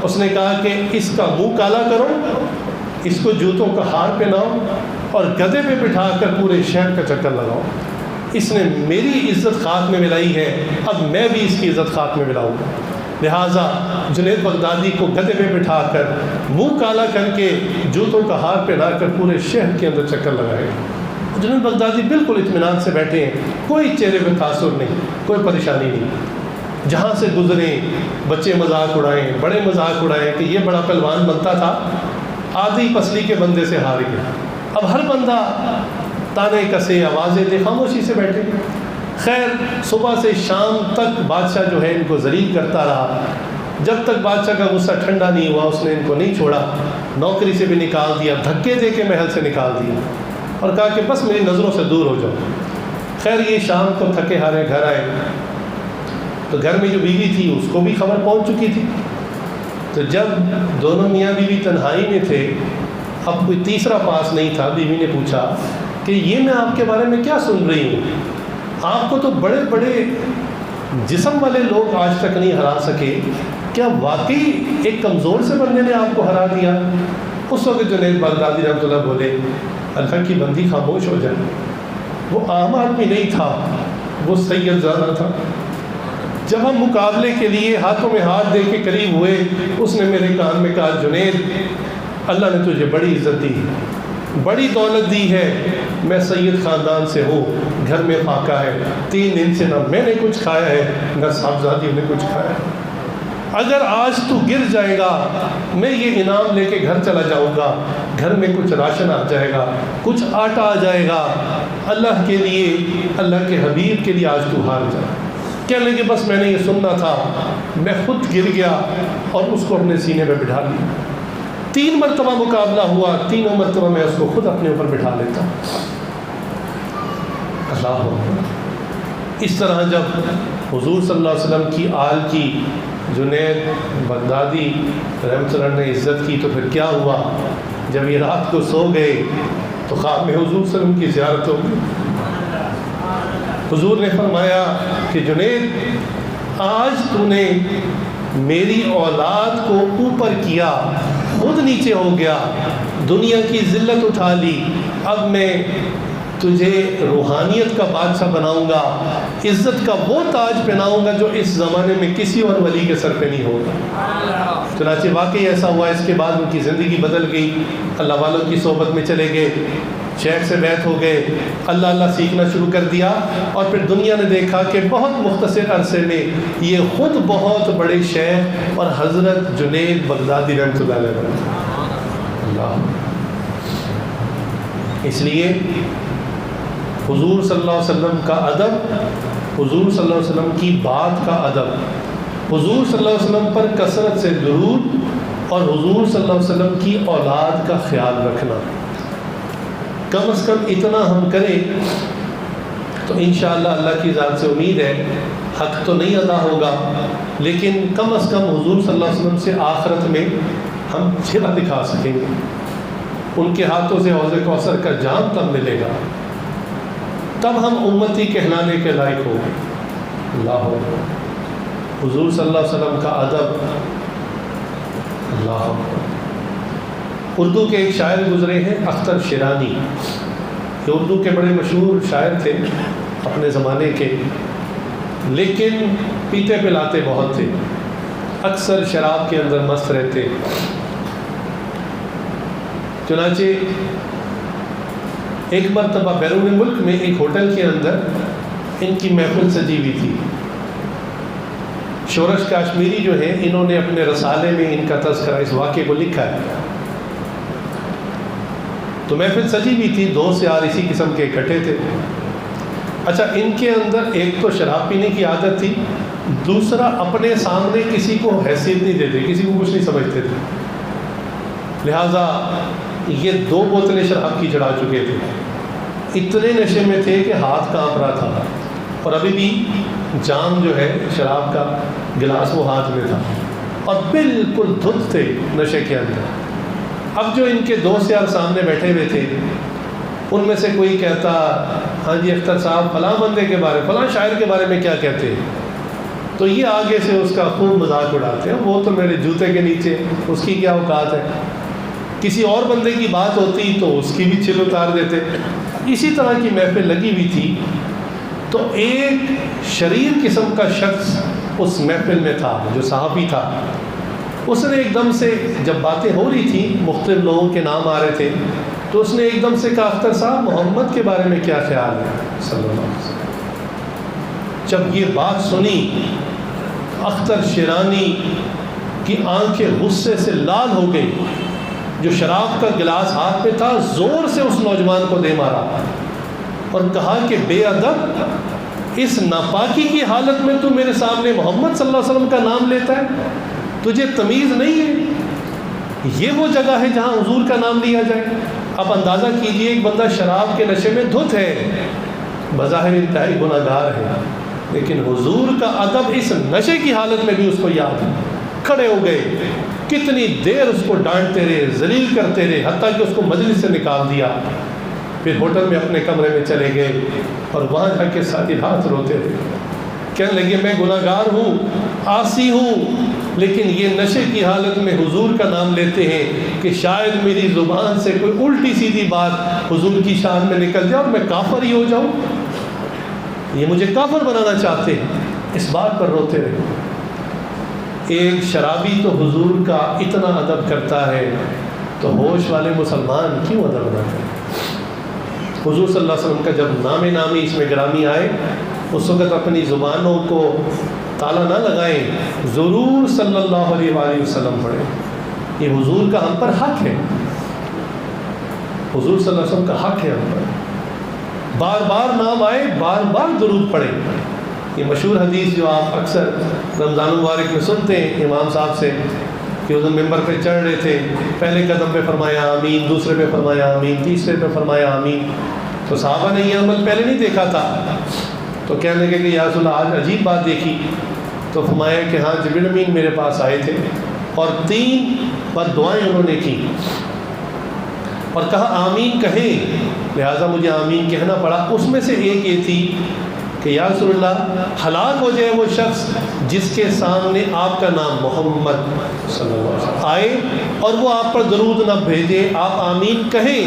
اس نے کہا کہ اس کا منہ کالا کرو, اس کو جوتوں کا ہار پہناؤ اور گدھے پہ بٹھا کر پورے شہر کا چکر لگاؤ، اس نے میری عزت خاک میں ملائی ہے، اب میں بھی اس کی عزت خاک میں ملاؤں گا۔ لہٰذا جنید بغدادی کو گدھے پہ بٹھا کر منہ کالا کر کے جوتوں کا ہار پہنا کر پورے شہر کے اندر چکر لگائے۔ جنید بغدادی بالکل اطمینان سے بیٹھے ہیں، کوئی چہرے پہ تاثر نہیں، کوئی پریشانی نہیں۔ جہاں سے گزرے بچے مذاق اڑائیں، بڑے مذاق اڑائیں کہ یہ بڑا پہلوان بنتا تھا، آدھی پسلی کے بندے سے ہار گیا۔ اب ہر بندہ تانے کسے، آوازیں دے، خاموشی سے بیٹھے۔ خیر صبح سے شام تک بادشاہ جو ہے ان کو ذلیل کرتا رہا، جب تک بادشاہ کا غصہ ٹھنڈا نہیں ہوا اس نے ان کو نہیں چھوڑا، نوکری سے بھی نکال دیا، دھکے دے کے محل سے نکال دیا اور کہا کہ بس میری نظروں سے دور ہو جاؤ۔ خیر یہ شام کو تھکے ہارے گھر آئے تو گھر میں جو بیوی تھی اس کو بھی خبر پہنچ چکی تھی۔ تو جب دونوں میاں بیوی تنہائی میں تھے، اب کوئی تیسرا پاس نہیں تھا، بیوی نے پوچھا کہ یہ میں آپ کے بارے میں کیا سن رہی ہوں، آپ کو تو بڑے بڑے جسم والے لوگ آج تک نہیں ہرا سکے، کیا واقعی ایک کمزور سے بندے نے آپ کو ہرا دیا؟ اس وقت جنید بغدادی رحمۃ اللہ بولے، اللہ کی بندی خاموش ہو جائے، وہ عام آدمی نہیں تھا، وہ سید زادہ تھا۔ جب ہم مقابلے کے لیے ہاتھوں میں ہاتھ دے کے قریب ہوئے، اس نے میرے کان میں کہا، جنید اللہ نے تجھے بڑی عزت دی، بڑی دولت دی ہے، میں سید خاندان سے ہوں، گھر میں فاقہ ہے، 3 دن سے نہ میں نے کچھ کھایا ہے نہ صاحبزادی نے کچھ کھایا ہے، اگر آج تو گر جائے گا میں یہ انعام لے کے گھر چلا جاؤں گا، گھر میں کچھ راشن آ جائے گا، کچھ آٹا آ جائے گا، اللہ کے لیے، اللہ کے حبیب کے لیے آج تو ہار جا۔ کہنے لگے بس میں نے یہ سننا تھا، میں خود گر گیا اور اس کو اپنے سینے پہ بٹھا لیا۔ 3 مرتبہ مقابلہ ہوا، تینوں مرتبہ میں اس کو خود اپنے اوپر بٹھا لیتا۔ اللہ اکبر۔ اس طرح جب حضور صلی اللہ علیہ وسلم کی آل کی جنید بغدادی رحمۃ اللہ نے عزت کی تو پھر کیا ہوا؟ جب یہ رات کو سو گئے تو خواب میں حضور صلی اللہ علیہ وسلم کی زیارت ہو گئی۔ حضور نے فرمایا کہ جنید آج تو نے میری اولاد کو اوپر کیا، خود نیچے ہو گیا، دنیا کی ذلت اٹھا لی، اب میں تجھے روحانیت کا بادشاہ بناؤں گا، عزت کا وہ تاج پہناؤں گا جو اس زمانے میں کسی اور ولی کے سر پہ نہیں ہوگا۔ چنانچہ واقعی ایسا ہوا، اس کے بعد ان کی زندگی بدل گئی، اللہ والوں کی صحبت میں چلے گئے، شیخ سے بیعت ہو گئے، اللہ اللہ سیکھنا شروع کر دیا، اور پھر دنیا نے دیکھا کہ بہت مختصر عرصے میں یہ خود بہت بڑے شیخ اور حضرت جنید بغدادی رحمۃ اللہ علیہ وسلم۔ اللہ، اس لیے حضور صلی اللہ علیہ وسلم کا ادب، حضور صلی اللہ علیہ وسلم کی بات کا ادب، حضور صلی اللہ علیہ وسلم پر کثرت سے درود اور حضور صلی اللہ علیہ وسلم کی اولاد کا خیال رکھنا، کم از کم اتنا ہم کریں تو انشاءاللہ اللہ کی ذات سے امید ہے، حق تو نہیں ادا ہوگا لیکن کم از کم حضور صلی اللہ علیہ وسلم سے آخرت میں ہم چہرہ دکھا سکیں گے، ان کے ہاتھوں سے حوض کوثر کا جام تب ملے گا، تب ہم امتی کہلانے کے لائق ہوں گے۔ اللہ اکبر۔ حضور صلی اللہ علیہ وسلم کا ادب، اللہ اکبر۔ اردو کے ایک شاعر گزرے ہیں اختر شیرانی، یہ اردو کے بڑے مشہور شاعر تھے اپنے زمانے کے، لیکن پیتے پلاتے بہت تھے، اکثر شراب کے اندر مست رہتے۔ چنانچہ ایک مرتبہ بیرون ملک میں ایک ہوٹل کے اندر ان کی محفل سجی ہوئی تھی۔ شورش کاشمیری جو ہے انہوں نے اپنے رسالے میں ان کا تذکرہ اس واقعے کو لکھا ہے۔ تو محفل سجی ہوئی تھی، دوست یار اسی قسم کے اکٹھے تھے۔ اچھا، ان کے اندر ایک تو شراب پینے کی عادت تھی، دوسرا اپنے سامنے کسی کو حیثیت نہیں دیتے، کسی کو کچھ نہیں سمجھتے تھے، لہٰذا یہ 2 بوتلیں شراب کی چڑھا چکے تھے، اتنے نشے میں تھے کہ ہاتھ کانپ رہا تھا، اور ابھی بھی جام جو ہے شراب کا گلاس وہ ہاتھ میں تھا، اور بالکل دھت تھے نشے کے اندر۔ اب جو ان کے دوست یار سامنے بیٹھے ہوئے تھے، ان میں سے کوئی کہتا، ہاں جی اختر صاحب فلاں بندے کے بارے، فلاں شاعر کے بارے میں کیا کہتے ہیں؟ تو یہ آگے سے اس کا خوب مذاق اڑاتے ہیں، وہ تو میرے جوتے کے نیچے، اس کی کیا اوقات ہے۔ کسی اور بندے کی بات ہوتی تو اس کی بھی چھل اتار دیتے. اسی طرح کی محفل لگی ہوئی تھی. تو ایک شریر قسم کا شخص اس محفل میں تھا جو صحابی تھا. اس نے ایک دم سے جب باتیں ہو رہی تھیں مختلف لوگوں کے نام آ رہے تھے تو اس نے ایک دم سے کہا اختر صاحب محمد کے بارے میں کیا خیال ہے صلی اللہ علیہ وسلم. جب یہ بات سنی اختر شیرانی کی آنکھیں غصے سے لال ہو گئی. جو شراب کا گلاس ہاتھ میں تھا زور سے اس نوجوان کو دے مارا اور کہا کہ بے ادب، اس ناپاکی کی حالت میں تو میرے سامنے محمد صلی اللہ علیہ وسلم کا نام لیتا ہے، تجھے تمیز نہیں ہے؟ یہ وہ جگہ ہے جہاں حضور کا نام لیا جائے. اب اندازہ کیجئے ایک بندہ شراب کے نشے میں دھت ہے، بظاہر انتہائی گناہ گار ہے، لیکن حضور کا ادب اس نشے کی حالت میں بھی اس کو یاد ہے. کھڑے ہو گئے، کتنی دیر اس کو ڈانٹتے رہے، ذلیل کرتے رہے، حتیٰ کہ اس کو مجلس سے نکال دیا. پھر ہوٹل میں اپنے کمرے میں چلے گئے اور وہاں جا کے ساری رات روتے رہے. کہنے لگے میں گناہ گار ہوں، عاصی ہوں، لیکن یہ نشے کی حالت میں حضور کا نام لیتے ہیں کہ شاید میری زبان سے کوئی الٹی سیدھی بات حضور کی شان میں نکل جائے اور میں کافر ہی ہو جاؤں. یہ مجھے کافر بنانا چاہتے ہیں. اس بات پر روتے رہے. ایک شرابی تو حضور کا اتنا ادب کرتا ہے تو ہوش والے مسلمان کیوں ادب نہ کریں؟ حضور صلی اللہ علیہ وسلم کا جب نام نامی اس میں گرامی آئے اس وقت اپنی زبانوں کو تالا نہ لگائیں، ضرور صلی اللہ علیہ وآلہ وسلم پڑھیں. یہ حضور کا ہم پر حق ہے، حضور صلی اللہ علیہ وسلم کا حق ہے ہم پر. بار بار نام آئے، بار بار درود پڑھیں. یہ مشہور حدیث جو آپ اکثر رمضان المبارک میں سنتے ہیں امام صاحب سے کہ اس دن ممبر پہ چڑھ رہے تھے، پہلے قدم پہ فرمایا آمین، دوسرے پہ فرمایا آمین، تیسرے پہ فرمایا آمین. تو صحابہ نے یہ عمل پہلے نہیں دیکھا تھا تو کہنے لگے کہ یا رسول اللہ آج عجیب بات دیکھی. تو فرمایا کہ ہاں جبریل امین میرے پاس آئے تھے اور 3 بار دعائیں انہوں نے کی اور کہا آمین کہیں، لہٰذا مجھے آمین کہنا پڑا. اس میں سے ایک یہ تھی کہ یا رسول اللہ ہلاک ہو جائے وہ شخص جس کے سامنے آپ کا نام محمد صلی اللہ علیہ وسلم آئے اور وہ آپ پر درود نہ بھیجے، آپ آمین کہیں.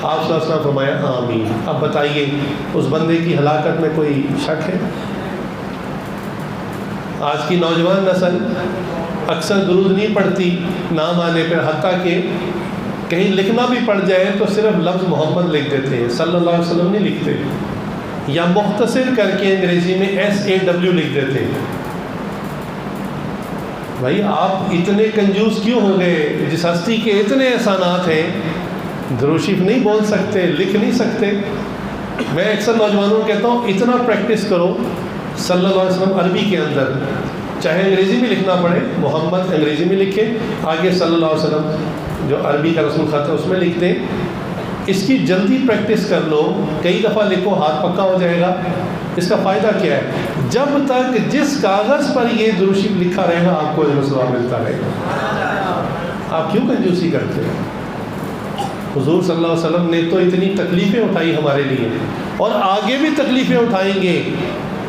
آپ صلی اللہ علیہ وسلم فرمایا آمین. اب بتائیے اس بندے کی ہلاکت میں کوئی شک ہے؟ آج کی نوجوان نسل اکثر درود نہیں پڑھتی نام آنے پر، حتیٰ کہ کہیں لکھنا بھی پڑ جائے تو صرف لفظ محمد لکھ دیتے ہیں، صلی اللہ علیہ وسلم نہیں لکھتے، یا مختصر کر کے انگریزی میں SAW لکھ دیتے ہیں. بھائی آپ اتنے کنجوس کیوں ہو گئے؟ جس ہستی کے اتنے احسانات ہیں، درود شریف نہیں بول سکتے، لکھ نہیں سکتے. میں اکثر نوجوانوں کو کہتا ہوں اتنا پریکٹس کرو صلی اللہ علیہ وسلم عربی کے اندر، چاہے انگریزی میں لکھنا پڑے، محمد انگریزی میں لکھیں، آگے صلی اللہ علیہ وسلم جو عربی کا رسم خط ہے اس میں لکھ دیں. اس کی جلدی پریکٹس کر لو، کئی دفعہ لکھو، ہاتھ پکا ہو جائے گا. اس کا فائدہ کیا ہے؟ جب تک جس کاغذ پر یہ درود شریف لکھا رہے گا آپ کو اجر و ثواب ملتا رہے گا. آپ کیوں کنجوسی کرتے ہیں؟ حضور صلی اللہ علیہ وسلم نے تو اتنی تکلیفیں اٹھائی ہمارے لیے اور آگے بھی تکلیفیں اٹھائیں گے.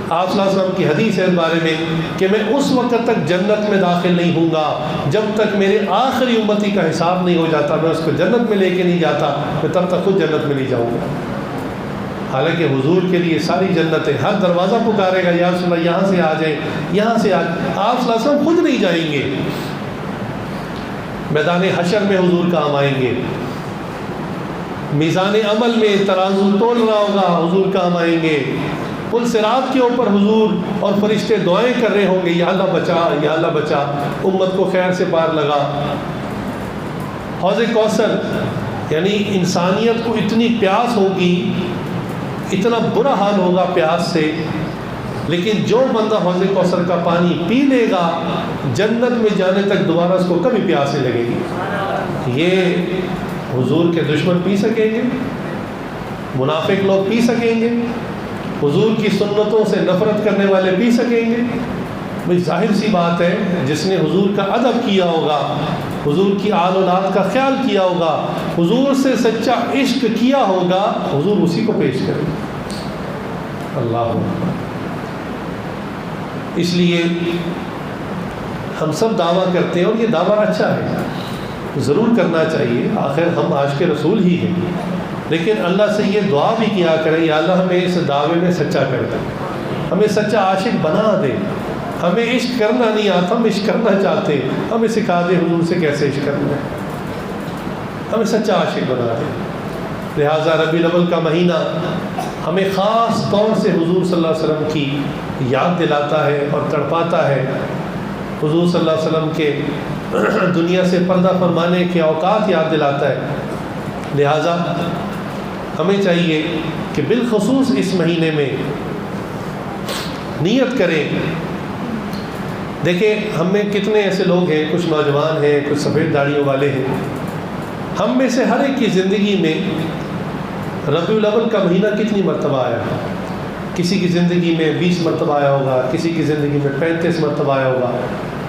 آپ صلی اللہ علیہ وسلم کی حدیث ہے اس بارے میں کہ میں اس وقت تک جنت میں داخل نہیں ہوں گا جب تک میرے آخری امتی کا حساب نہیں ہو جاتا، میں اس کو جنت میں لے کے نہیں جاتا، میں تب تک خود جنت میں نہیں جاؤں گا. حالانکہ حضور کے لیے ساری جنت ہے، ہر دروازہ پکارے گا یا رسول اللہ یہاں سے آ جائیں، یہاں سے آ جائیں. آپ صلی اللہ علیہ وسلم خود نہیں جائیں گے. میدان حشر میں حضور کام آئیں گے، میزان عمل میں ترازو تول رہا ہوگا حضور کام آئیں گے، پل صراط کے اوپر حضور اور فرشتے دعائیں کر رہے ہوں گے، یا اللہ بچا، یا اللہ بچا، امت کو خیر سے پار لگا. حوض کوثر یعنی انسانیت کو اتنی پیاس ہوگی، اتنا برا حال ہوگا پیاس سے، لیکن جو بندہ حوض کوثر کا پانی پی لے گا جنت میں جانے تک دوبارہ اس کو کبھی پیاس نہیں لگے گی. یہ حضور کے دشمن پی سکیں گے؟ منافق لوگ پی سکیں گے؟ حضور کی سنتوں سے نفرت کرنے والے پی سکیں گے؟ بھئی ظاہر سی بات ہے، جس نے حضور کا ادب کیا ہوگا، حضور کی آل اولاد کا خیال کیا ہوگا، حضور سے سچا عشق کیا ہوگا، حضور اسی کو پیش کرے. اللہ اکبر. اس لیے ہم سب دعویٰ کرتے ہیں اور یہ دعویٰ اچھا ہے، ضرور کرنا چاہیے، آخر ہم عاشق رسول ہی ہیں، لیکن اللہ سے یہ دعا بھی کیا کریں، یا اللہ ہمیں اس دعوے میں سچا کر دے، ہمیں سچا عاشق بنا دے، ہمیں عشق کرنا نہیں آتا، ہم عشق کرنا چاہتے ہیں، ہمیں سکھا دے حضور سے کیسے عشق کرنا ہے، ہمیں سچا عاشق بنا دے۔ لہٰذا ربیع الاول کا مہینہ ہمیں خاص طور سے حضور صلی اللہ علیہ وسلم کی یاد دلاتا ہے اور تڑپاتا ہے، حضور صلی اللہ علیہ وسلم کے دنیا سے پردہ فرمانے کے اوقات یاد دلاتا ہے۔ لہٰذا ہمیں چاہیے کہ بالخصوص اس مہینے میں نیت کریں۔ دیکھیں ہم میں کتنے ایسے لوگ ہیں، کچھ نوجوان ہیں، کچھ سفید داڑھیوں والے ہیں، ہم میں سے ہر ایک کی زندگی میں ربیع الاول کا مہینہ کتنی مرتبہ آیا ہے؟ کسی کی زندگی میں 20 مرتبہ آیا ہوگا، کسی کی زندگی میں 35 مرتبہ آیا ہوگا،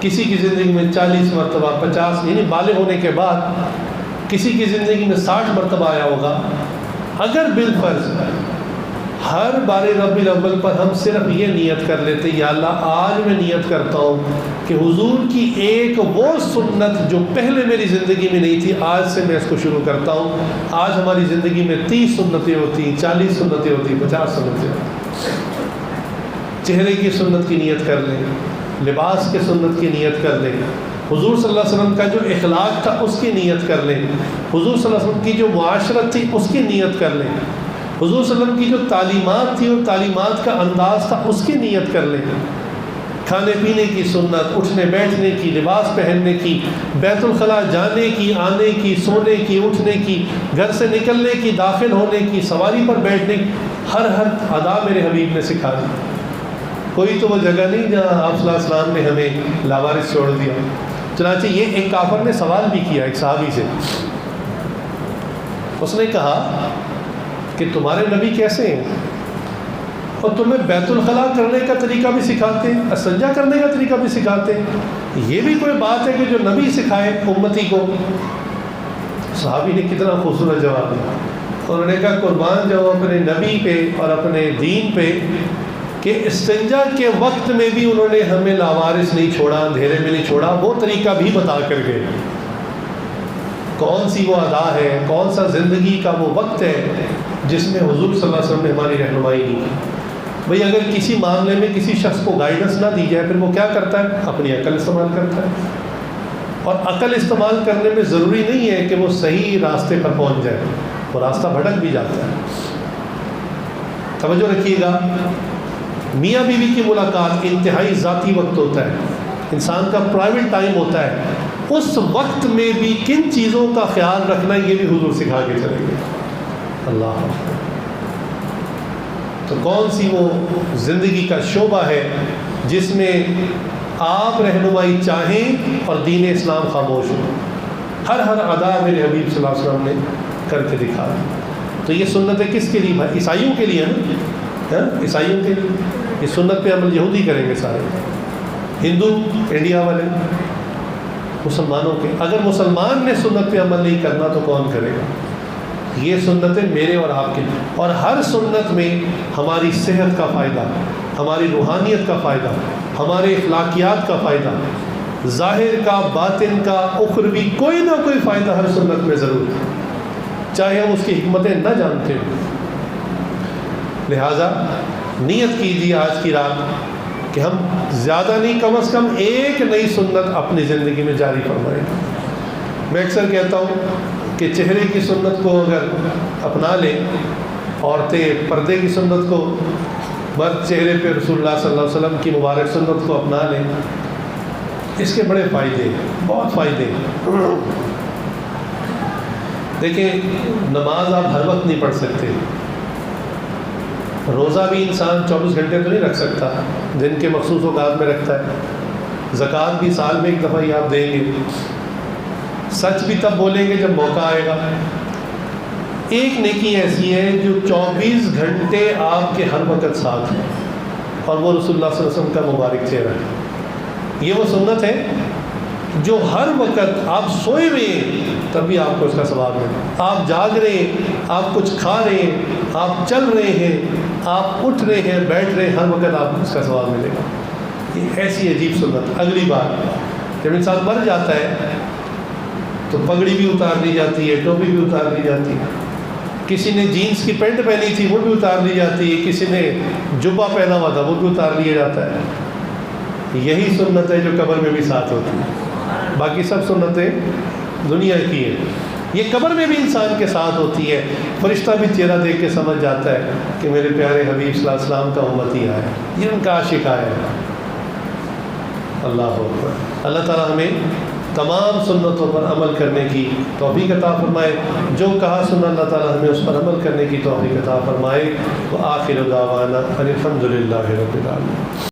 کسی کی زندگی میں 40 مرتبہ، 50، یعنی بالغ ہونے کے بعد کسی کی زندگی میں 60 مرتبہ آیا ہوگا۔ اگر بالفرض ہر بار ربیع الاول پر ہم صرف یہ نیت کر لیتے، یا اللہ آج میں نیت کرتا ہوں کہ حضور کی ایک وہ سنت جو پہلے میری زندگی میں نہیں تھی، آج سے میں اس کو شروع کرتا ہوں۔ آج ہماری زندگی میں 30 سنتیں ہوتی، 40 سنتیں ہوتی، 50 سنتیں ہوتی۔ چہرے کی سنت کی نیت کر لیں، لباس کے سنت کی نیت کر لیں، حضور صلی اللہ علیہ وسلم کا جو اخلاق تھا اس کی نیت کر لیں، حضور صلی اللہ علیہ وسلم کی جو معاشرت تھی اس کی نیت کر لیں، حضور صلی اللہ علیہ وسلم کی جو تعلیمات تھی اور تعلیمات کا انداز تھا اس کی نیت کر لیں۔ کھانے پینے کی سنت، اٹھنے بیٹھنے کی، لباس پہننے کی، بیت الخلاء جانے کی، آنے کی، سونے کی، اٹھنے کی، گھر سے نکلنے کی، داخل ہونے کی، سواری پر بیٹھنے کی، ہر ادا میرے حبیب نے سکھا دی۔ کوئی تو وہ جگہ نہیں جہاں آپ صلی اللہ علیہ وسلم نے ہمیں لاوارث چھوڑ دیا۔ چنانچہ یہ ایک کافر نے سوال بھی کیا ایک صحابی سے، اس نے کہا کہ تمہارے نبی کیسے ہیں اور تمہیں بیت الخلاء کرنے کا طریقہ بھی سکھاتے ہیں، استنجا کرنے کا طریقہ بھی سکھاتے ہیں، یہ بھی کوئی بات ہے کہ جو نبی سکھائے امتی کو؟ صحابی نے کتنا خوبصورت جواب دیا، انہوں نے کہا قربان جاؤ اپنے نبی پہ اور اپنے دین پہ کہ استنجا کے وقت میں بھی انہوں نے ہمیں لاوارث نہیں چھوڑا، اندھیرے میں نہیں چھوڑا، وہ طریقہ بھی بتا کر گئے۔ کون سی وہ ادا ہے، کون سا زندگی کا وہ وقت ہے جس میں حضور صلی اللہ علیہ وسلم نے ہماری رہنمائی کی؟ بھئی اگر کسی معاملے میں کسی شخص کو گائیڈنس نہ دی جائے پھر وہ کیا کرتا ہے؟ اپنی عقل استعمال کرتا ہے، اور عقل استعمال کرنے میں ضروری نہیں ہے کہ وہ صحیح راستے پر پہنچ جائے، وہ راستہ بھٹک بھی جاتا ہے۔ توجہ رکھیے گا، میاں بیوی کی ملاقات انتہائی ذاتی وقت ہوتا ہے، انسان کا پرائیویٹ ٹائم ہوتا ہے، اس وقت میں بھی کن چیزوں کا خیال رکھنا یہ بھی حضور سکھا کے چلیں گے۔ اللہ، تو کون سی وہ زندگی کا شعبہ ہے جس میں آپ رہنمائی چاہیں اور دین اسلام خاموش ہو؟ ہر ادا میرے حبیب صلی اللہ علیہ وسلم نے کر کے دکھا دی۔ تو یہ سنتیں کس کے لیے بھائی؟ عیسائیوں کے لیے نا، عیسائیوں کے لیے یہ سنت پہ عمل یہودی کریں گے سارے، ہندو انڈیا والے، مسلمانوں کے۔ اگر مسلمان نے سنت پہ عمل نہیں کرنا تو کون کرے گا؟ یہ سنتیں میرے اور آپ کے، اور ہر سنت میں ہماری صحت کا فائدہ، ہماری روحانیت کا فائدہ، ہمارے اخلاقیات کا فائدہ، ظاہر کا، باطن کا، اخروی کوئی نہ کوئی فائدہ ہر سنت میں ضرور ہے، چاہے ہم اس کی حکمتیں نہ جانتے ہوں۔ لہٰذا نیت کیجیے آج کی رات کہ ہم زیادہ نہیں، کم از کم ایک نئی سنت اپنی زندگی میں جاری فرمائیں۔ میں اکثر کہتا ہوں کہ چہرے کی سنت کو اگر اپنا لیں، عورتیں پردے کی سنت کو، مرد چہرے پہ رسول اللہ صلی اللہ علیہ وسلم کی مبارک سنت کو اپنا لیں، اس کے بڑے فائدے ہیں، بہت فائدے ہیں۔ دیکھیں نماز آپ ہر وقت نہیں پڑھ سکتے، روزہ بھی انسان 24 گھنٹے تو نہیں رکھ سکتا، دن کے مخصوص اوقات میں رکھتا ہے، زکوٰۃ بھی سال میں ایک دفعہ ہی آپ دیں گے، سچ بھی تب بولیں گے جب موقع آئے گا۔ ایک نیکی ایسی ہے جو 24 گھنٹے آپ کے ہر وقت ساتھ ہے، اور وہ رسول اللہ صلی اللہ علیہ وسلم کا مبارک چہرہ ہے۔ یہ وہ سنت ہے جو ہر وقت آپ سوئے ہوئے ہیں تب بھی آپ کو اس کا ثواب ملے، آپ جاگ رہے ہیں، آپ کچھ کھا رہے ہیں، آپ چل رہے ہیں، آپ اٹھ رہے ہیں، بیٹھ رہے ہیں، ہر وقت آپ کو اس کا ثواب ملے گا۔ یہ ایسی عجیب سنت۔ اگلی بار جب انسان مر جاتا ہے تو پگڑی بھی اتار لی جاتی ہے، ٹوپی بھی اتار لی جاتی ہے، کسی نے جینس کی پینٹ پہنی تھی وہ بھی اتار لی جاتی ہے، کسی نے جبہ پہنا ہوا تھا وہ بھی اتار لیا جاتا ہے۔ یہی سنت ہے جو قبر میں بھی ساتھ ہوتی ہے، باقی سب سنتیں دنیا کی ہیں، یہ قبر میں بھی انسان کے ساتھ ہوتی ہے۔ فرشتہ بھی چہرہ دیکھ کے سمجھ جاتا ہے کہ میرے پیارے حبیب صلی اللہ علیہ وسلم کا امتی آیا ہے، یہ ان کا عاشق آیا ہے۔ اللہ اکبر۔ اللہ تعالیٰ ہمیں تمام سنتوں پر عمل کرنے کی توفیق عطا فرمائے، جو کہا سنا اللہ تعالیٰ ہمیں اس پر عمل کرنے کی توفیق عطا فرمائے۔ وآخر دعوانا ان الحمد للہ رب العالمین۔